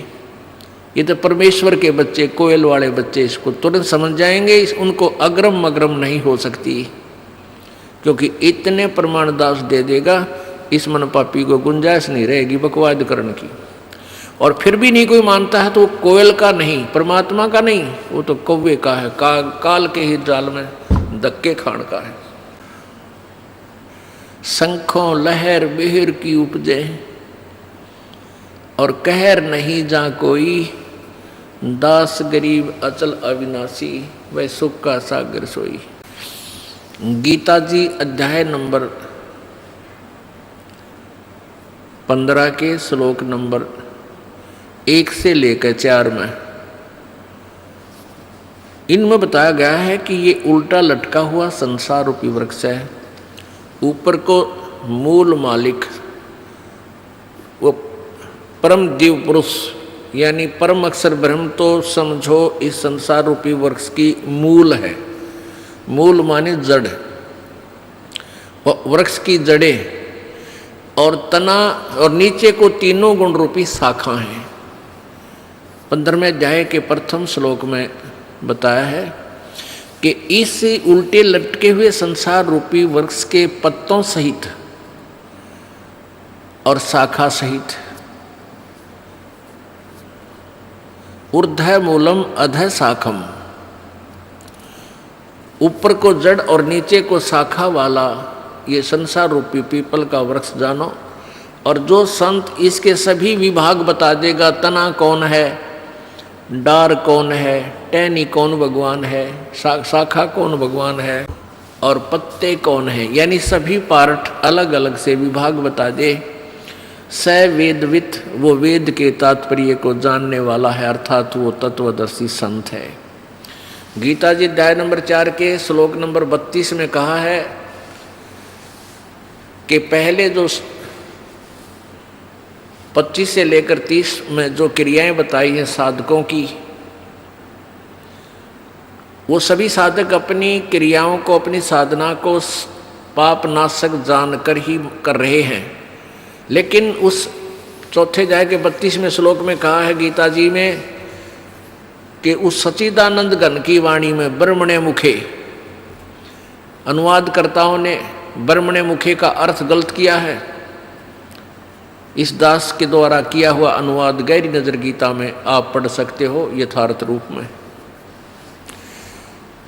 ये तो परमेश्वर के बच्चे, कोयल वाले बच्चे इसको तुरंत समझ जाएंगे। उनको अग्रम मग्रम नहीं हो सकती, क्योंकि इतने प्रमाण दास दे देगा, इस मन पापी को गुंजाइश नहीं रहेगी बकवाद करने की। और फिर भी नहीं कोई मानता है तो वो कोयल का नहीं, परमात्मा का नहीं, वो तो कौवे का है, काल के ही जाल में धक्के खान का है। शंखों लहर बिहर की उपजे और कहर नहीं जा कोई, दास गरीब अचल अविनाशी वह सुख का सागर सोई। गीता जी अध्याय नंबर 15 के श्लोक नंबर 1 से लेकर 4 में इनमें बताया गया है कि ये उल्टा लटका हुआ संसार रूपी वृक्ष है। ऊपर को मूल मालिक वो परम दिव्य पुरुष यानी परम अक्षर ब्रह्म, तो समझो इस संसार रूपी वृक्ष की मूल है। मूल माने जड़, और वृक्ष की जड़ें और तना, और नीचे को तीनों गुण रूपी शाखा हैं। 15वें अध्याय के प्रथम श्लोक में बताया है कि इस उल्टे लटके हुए संसार रूपी वृक्ष के पत्तों सहित और शाखा सहित ऊर्ध्व मूलम अधः शाखम, ऊपर को जड़ और नीचे को शाखा वाला ये संसार रूपी पीपल का वृक्ष जानो, और जो संत इसके सभी विभाग बता देगा, तना कौन है, डार कौन है, टहनी कौन भगवान है, शाखा कौन भगवान है, और पत्ते कौन है, यानी सभी पार्ट अलग अलग से विभाग बता दे, स वेदवित, वो वेद के तात्पर्य को जानने वाला है, अर्थात वो तत्वदर्शी संत है। गीता जी अध्याय नंबर 4 के श्लोक नंबर 32 में कहा है कि पहले जो 25 से लेकर 30 में जो क्रियाएं बताई हैं साधकों की, वो सभी साधक अपनी क्रियाओं को, अपनी साधना को पाप नाशक जानकर ही कर रहे हैं। लेकिन उस चौथे अध्याय के 32वें श्लोक में कहा है गीता जी में कि उस सच्चिदानंद घन की वाणी में ब्रह्मणे मुखे, अनुवादकर्ताओं ने ब्रह्मणे मुखे का अर्थ गलत किया है। इस दास के द्वारा किया हुआ अनुवाद गहरी नजर गीता में आप पढ़ सकते हो यथार्थ रूप में।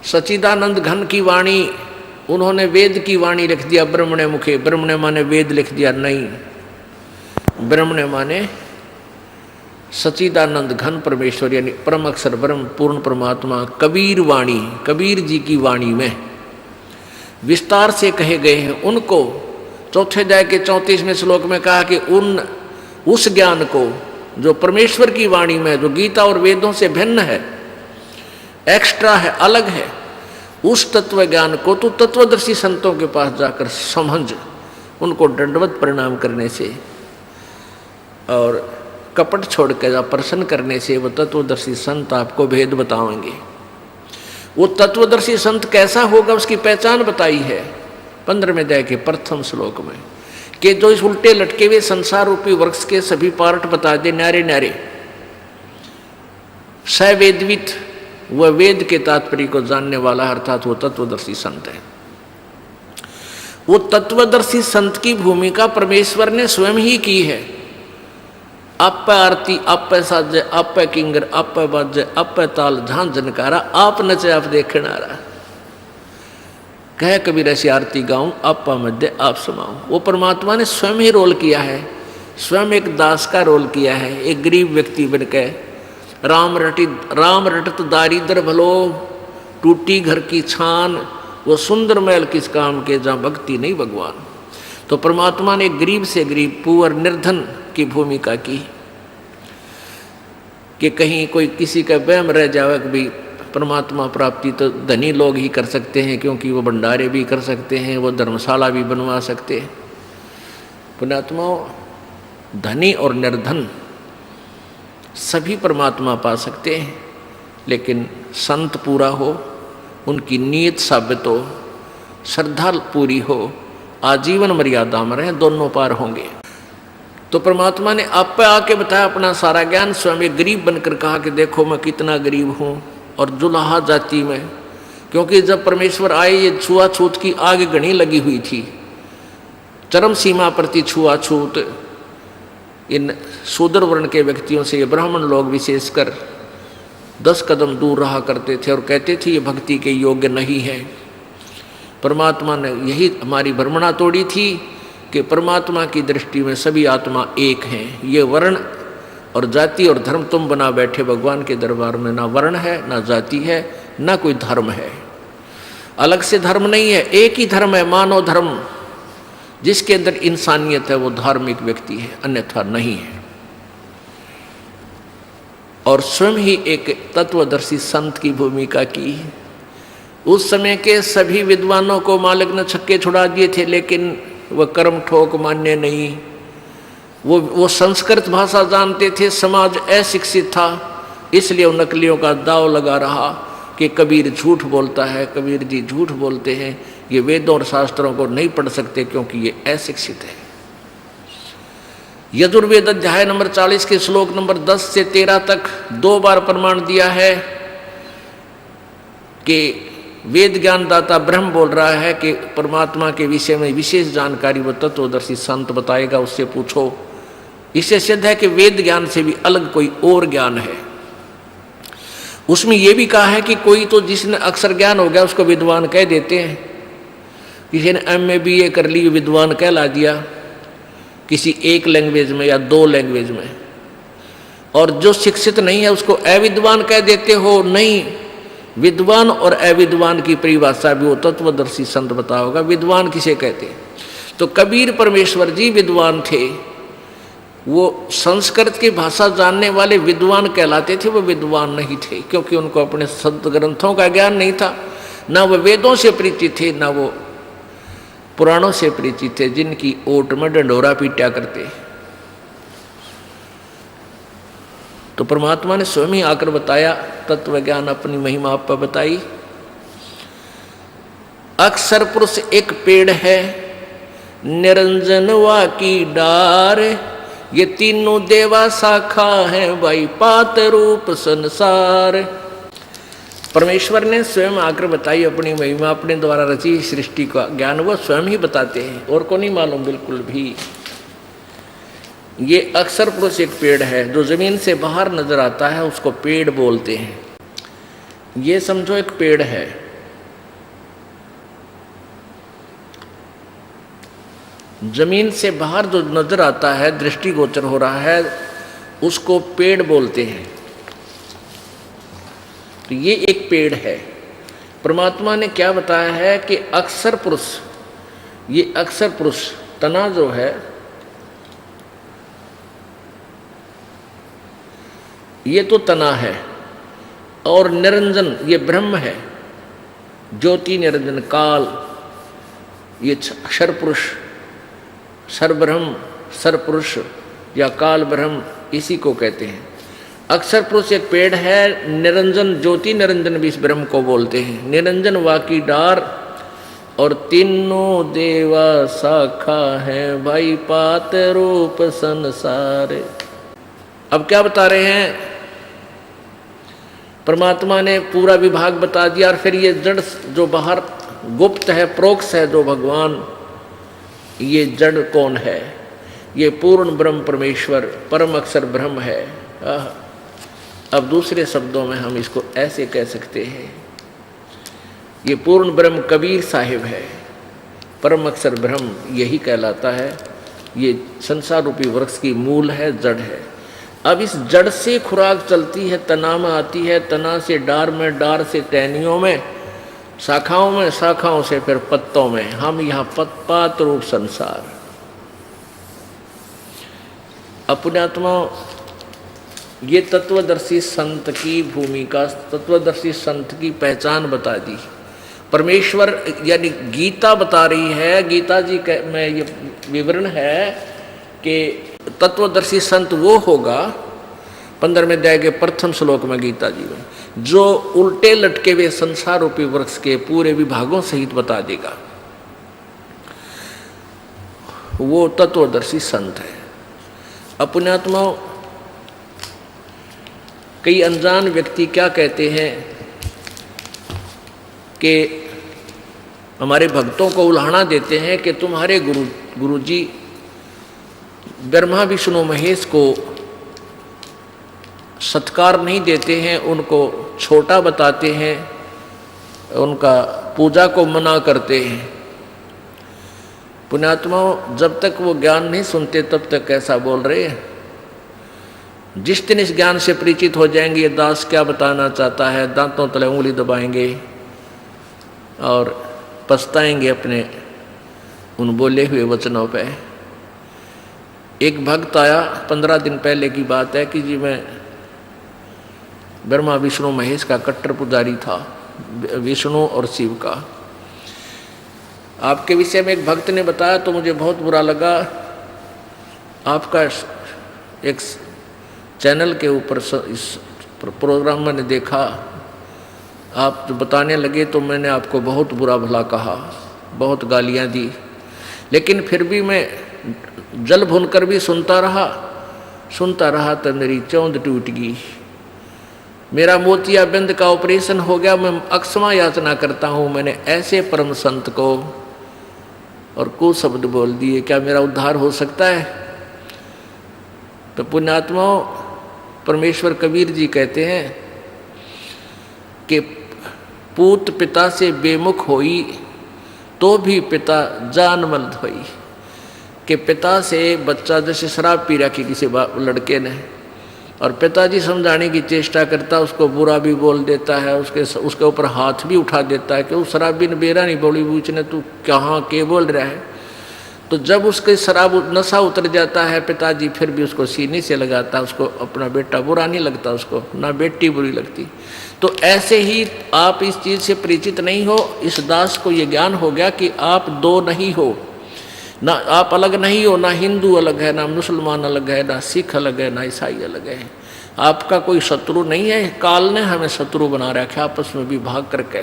सच्चिदानंद घन की वाणी, उन्होंने वेद की वाणी लिख दिया ब्रह्मणे मुखे। ब्रह्मणे माने वेद लिख दिया, नहीं, ब्रह्मणे माने सच्चिदानंद घन परमेश्वर, यानी परम अक्षर ब्रह्म पूर्ण परमात्मा। कबीर वाणी, कबीर जी की वाणी में विस्तार से कहे गए हैं उनको। चौथे अध्याय के 34वें श्लोक में कहा कि उस ज्ञान को जो परमेश्वर की वाणी में, जो गीता और वेदों से भिन्न है, एक्स्ट्रा है, अलग है, उस तत्व ज्ञान को तो तत्वदर्शी संतों के पास जाकर समझ, उनको दंडवत प्रणाम करने से और कपट छोड़ कर या प्रसन्न करने से वो तत्वदर्शी संत आपको भेद बताएंगे। वो तत्वदर्शी संत कैसा होगा उसकी पहचान बताई है 15वें अध्याय के प्रथम श्लोक में, कि जो इस उल्टे लटके हुए संसार रूपी वृक्ष के सभी पार्ट बता दे न्यारे न्यारे। सवेदवित, वह वेद के तात्पर्य को जानने वाला, अर्थात वो तत्वदर्शी संत है। वो तत्वदर्शी संत की भूमिका परमेश्वर ने स्वयं ही की है। आप आरती, आप साजे, आप किंगर, आप बाजे, आप ताल, झांझ झनकारा, आप नचे आप देखण आ रहा। कह कबीर ऐसी आरती गाऊं, आपा मध्य आप समाऊं। वो परमात्मा ने स्वयं ही रोल किया है, स्वयं एक दास का रोल किया है, एक गरीब व्यक्ति बनकर। राम रटत दारिद्र भलो, टूटी घर की छान, वो सुंदर महल किस काम के जहाँ भक्ति नहीं भगवान। तो परमात्मा ने गरीब से गरीब, पुअर निर्धन की भूमिका की, कि कहीं कोई किसी का वहम रह जावे कि भाई परमात्मा प्राप्ति तो धनी लोग ही कर सकते हैं, क्योंकि वो भंडारे भी कर सकते हैं, वो धर्मशाला भी बनवा सकते हैं। पुण्यात्माओं, धनी और निर्धन सभी परमात्मा पा सकते हैं, लेकिन संत पूरा हो, उनकी नीयत साबित हो, श्रद्धा पूरी हो, आजीवन मर्यादा में रहे, दोनों पार होंगे। तो परमात्मा ने आप पे आके बताया अपना सारा ज्ञान, स्वयं एक गरीब बनकर कहा कि देखो मैं कितना गरीब हूँ, और जुलाहा जाति में, क्योंकि जब परमेश्वर आए ये छुआछूत की आग घनी लगी हुई थी, चरम सीमा प्रति छुआछूत इन शूद्र वर्ण के व्यक्तियों से ये ब्राह्मण लोग विशेषकर 10 कदम दूर रहा करते थे और कहते थे ये भक्ति के योग्य नहीं है। परमात्मा ने यही हमारी भ्रमणा तोड़ी थी कि परमात्मा की दृष्टि में सभी आत्मा एक हैं। ये वर्ण और जाति और धर्म तुम बना बैठे भगवान के दरबार में, ना वर्ण है, ना जाति है, ना कोई धर्म है, अलग से धर्म नहीं है, एक ही धर्म है, मानव धर्म। जिसके अंदर इंसानियत है वो धार्मिक व्यक्ति है, अन्यथा नहीं है। और स्वयं ही एक तत्वदर्शी संत की भूमिका की। उस समय के सभी विद्वानों को मालिक ने छक्के छुड़ा दिए थे, लेकिन वह कर्म ठोक मान्य नहीं। वो संस्कृत भाषा जानते थे, समाज अशिक्षित था, इसलिए उन नकलियों का दाव लगा रहा कि कबीर झूठ बोलता है, कबीर जी झूठ बोलते हैं, ये वेदों और शास्त्रों को नहीं पढ़ सकते क्योंकि ये अशिक्षित है। यजुर्वेद अध्याय नंबर 40 के श्लोक नंबर 10 से 13 तक 2 बार प्रमाण दिया है कि वेद ज्ञानदाता ब्रह्म बोल रहा है कि परमात्मा के विषय में विशेष जानकारी वो तत्वदर्शी संत बताएगा, उससे पूछो। इससे सिद्ध है कि वेद ज्ञान से भी अलग कोई और ज्ञान है। उसमें यह भी कहा है कि कोई तो जिसने अक्षर ज्ञान हो गया उसको विद्वान कह देते हैं, किसी ने MA BA कर ली, विद्वान कहला दिया किसी एक लैंग्वेज में या 2 लैंग्वेज में, और जो शिक्षित नहीं है उसको अविद्वान कह देते हो। नहीं, विद्वान और अविद्वान की परिभाषा भी वो तत्वदर्शी संत बता होगा। विद्वान किसे कहते? तो कबीर परमेश्वर जी विद्वान थे, वो संस्कृत की भाषा जानने वाले विद्वान कहलाते थे। वो विद्वान नहीं थे क्योंकि उनको अपने संत ग्रंथों का ज्ञान नहीं था, ना वो वेदों से परिचित थे, ना वो पुराणों से परिचित थे जिनकी ओट में डंडोरा पीटा करते। तो परमात्मा ने स्वयं ही आकर बताया, तत्व ज्ञान अपनी महिमा आप पर बताई। अक्षर पुरुष एक पेड़ है, निरंजन वा की डार, ये तीनों देवा शाखा है, भाई पात रूप संसार। परमेश्वर ने स्वयं आकर बताई अपनी महिमा, अपने द्वारा रची सृष्टि का ज्ञान वो स्वयं ही बताते हैं, और को नहीं मालूम बिल्कुल भी। ये अक्षर पुरुष एक पेड़ है, जो जमीन से बाहर नजर आता है उसको पेड़ बोलते हैं। ये समझो एक पेड़ है, जमीन से बाहर जो नजर आता है, दृष्टिगोचर हो रहा है, उसको पेड़ बोलते हैं। तो ये एक पेड़ है। परमात्मा ने क्या बताया है कि अक्षर पुरुष, ये अक्षर पुरुष तना जो है, ये तो तना है, और निरंजन ये ब्रह्म है, ज्योति निरंजन काल, ये अक्षर पुरुष, सर्वब्रह्म सर्वपुरुष या काल ब्रह्म, इसी को कहते हैं। अक्षर पुरुष एक पेड़ है, निरंजन ज्योति निरंजन भी इस ब्रह्म को बोलते हैं। निरंजन वाकी डार, और तीनों देवा शाखा है, भाई पात रूप संसार। अब क्या बता रहे हैं? परमात्मा ने पूरा विभाग बता दिया, और फिर ये जड़ जो बाहर गुप्त है, प्रोक्ष है जो भगवान, ये जड़ कौन है? ये पूर्ण ब्रह्म परमेश्वर परम अक्षर ब्रह्म है। अब दूसरे शब्दों में हम इसको ऐसे कह सकते हैं, ये पूर्ण ब्रह्म कबीर साहिब है, परम अक्षर ब्रह्म यही कहलाता है। ये संसार रूपी वृक्ष की मूल है, जड़ है। अब इस जड़ से खुराक चलती है, तना में आती है, तना से डार में, डार से टहनियों में, शाखाओं में, शाखाओं से फिर पत्तों में। हम यहाँ पात रूप संसार। अपने आत्मा, ये तत्वदर्शी संत की भूमिका, तत्वदर्शी संत की पहचान बता दी। परमेश्वर यानी गीता बता रही है, गीता जी में ये विवरण है कि तत्वदर्शी संत वो होगा, 15वें अध्याय के प्रथम श्लोक में गीता जी में, जो उल्टे लटके हुए संसार रूपी वृक्ष के पूरे विभागों सहित बता देगा, वो तत्वदर्शी संत है। अपने आत्मा, कई अनजान व्यक्ति क्या कहते हैं कि हमारे भक्तों को उल्हाना देते हैं कि तुम्हारे गुरुजी ब्रह्मा विष्णु महेश को सत्कार नहीं देते हैं, उनको छोटा बताते हैं, उनका पूजा को मना करते हैं। पुण्यात्माओं, जब तक वो ज्ञान नहीं सुनते तब तक ऐसा बोल रहे हैं। जिस दिन इस ज्ञान से परिचित हो जाएंगे, ये दास क्या बताना चाहता है, दांतों तले उंगली दबाएंगे और पछताएंगे अपने उन बोले हुए वचनों पे। एक भक्त आया, 15 दिन पहले की बात है कि जी मैं ब्रह्मा विष्णु महेश का कट्टर पुजारी था, विष्णु और शिव का। आपके विषय में एक भक्त ने बताया तो मुझे बहुत बुरा लगा। आपका एक चैनल के ऊपर इस प्रोग्राम मैंने देखा, आप जो बताने लगे तो मैंने आपको बहुत बुरा भला कहा, बहुत गालियां दी, लेकिन फिर भी मैं जल भुनकर भी सुनता रहा तो मेरी चौंध टूट गई। मेरा मोतियाबिंद का ऑपरेशन हो गया, मैं अक्षमा याचना करता हूँ। मैंने ऐसे परम संत को और कुछ शब्द बोल दिए, क्या मेरा उद्धार हो सकता है? तो पुण्यात्माओं, परमेश्वर कबीर जी कहते हैं कि पूत पिता से बेमुख होई, तो भी पिता जान मल धोई, कि पिता से बच्चा जैसे शराब पी रखी किसी लड़के ने, और पिताजी समझाने की चेष्टा करता, उसको बुरा भी बोल देता है, उसके ऊपर हाथ भी उठा देता है कि वो शराबी ने बेरा नहीं बोली पूछने तू कहाँ के बोल रहा है। तो जब उसके शराब नशा उतर जाता है, पिताजी फिर भी उसको सीने से लगाता, उसको अपना बेटा बुरा नहीं लगता, उसको ना बेटी बुरी लगती। तो ऐसे ही आप इस चीज़ से परिचित नहीं हो, इस दास को ये ज्ञान हो गया कि आप दो नहीं हो, ना आप अलग नहीं हो, ना हिंदू अलग है, ना मुसलमान अलग है, ना सिख अलग है, ना ईसाई अलग है। आपका कोई शत्रु नहीं है, काल ने हमें शत्रु बना रखा आपस में विभाग करके।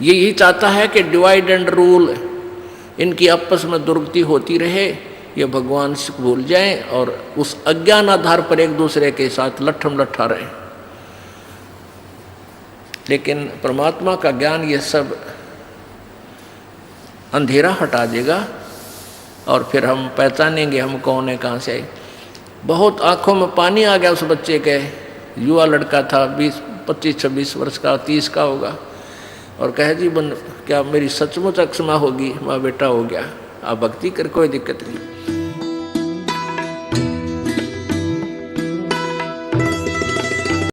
ये यही चाहता है कि डिवाइड एंड रूल, इनकी आपस में दुर्गति होती रहे, ये भगवान से भूल जाएं और उस अज्ञान आधार पर एक दूसरे के साथ लट्ठम लट्ठा रहें। लेकिन परमात्मा का ज्ञान ये सब अंधेरा हटा देगा और फिर हम पहचानेंगे हम कौन है, कहाँ से आए। बहुत आंखों में पानी आ गया उस बच्चे के, युवा लड़का था, 25-26 वर्ष का, 30 का होगा, और कहे जी बन क्या मेरी सचमुच अक्षमा होगी, माँ बेटा हो गया, आप भक्ति कर, कोई दिक्कत नहीं।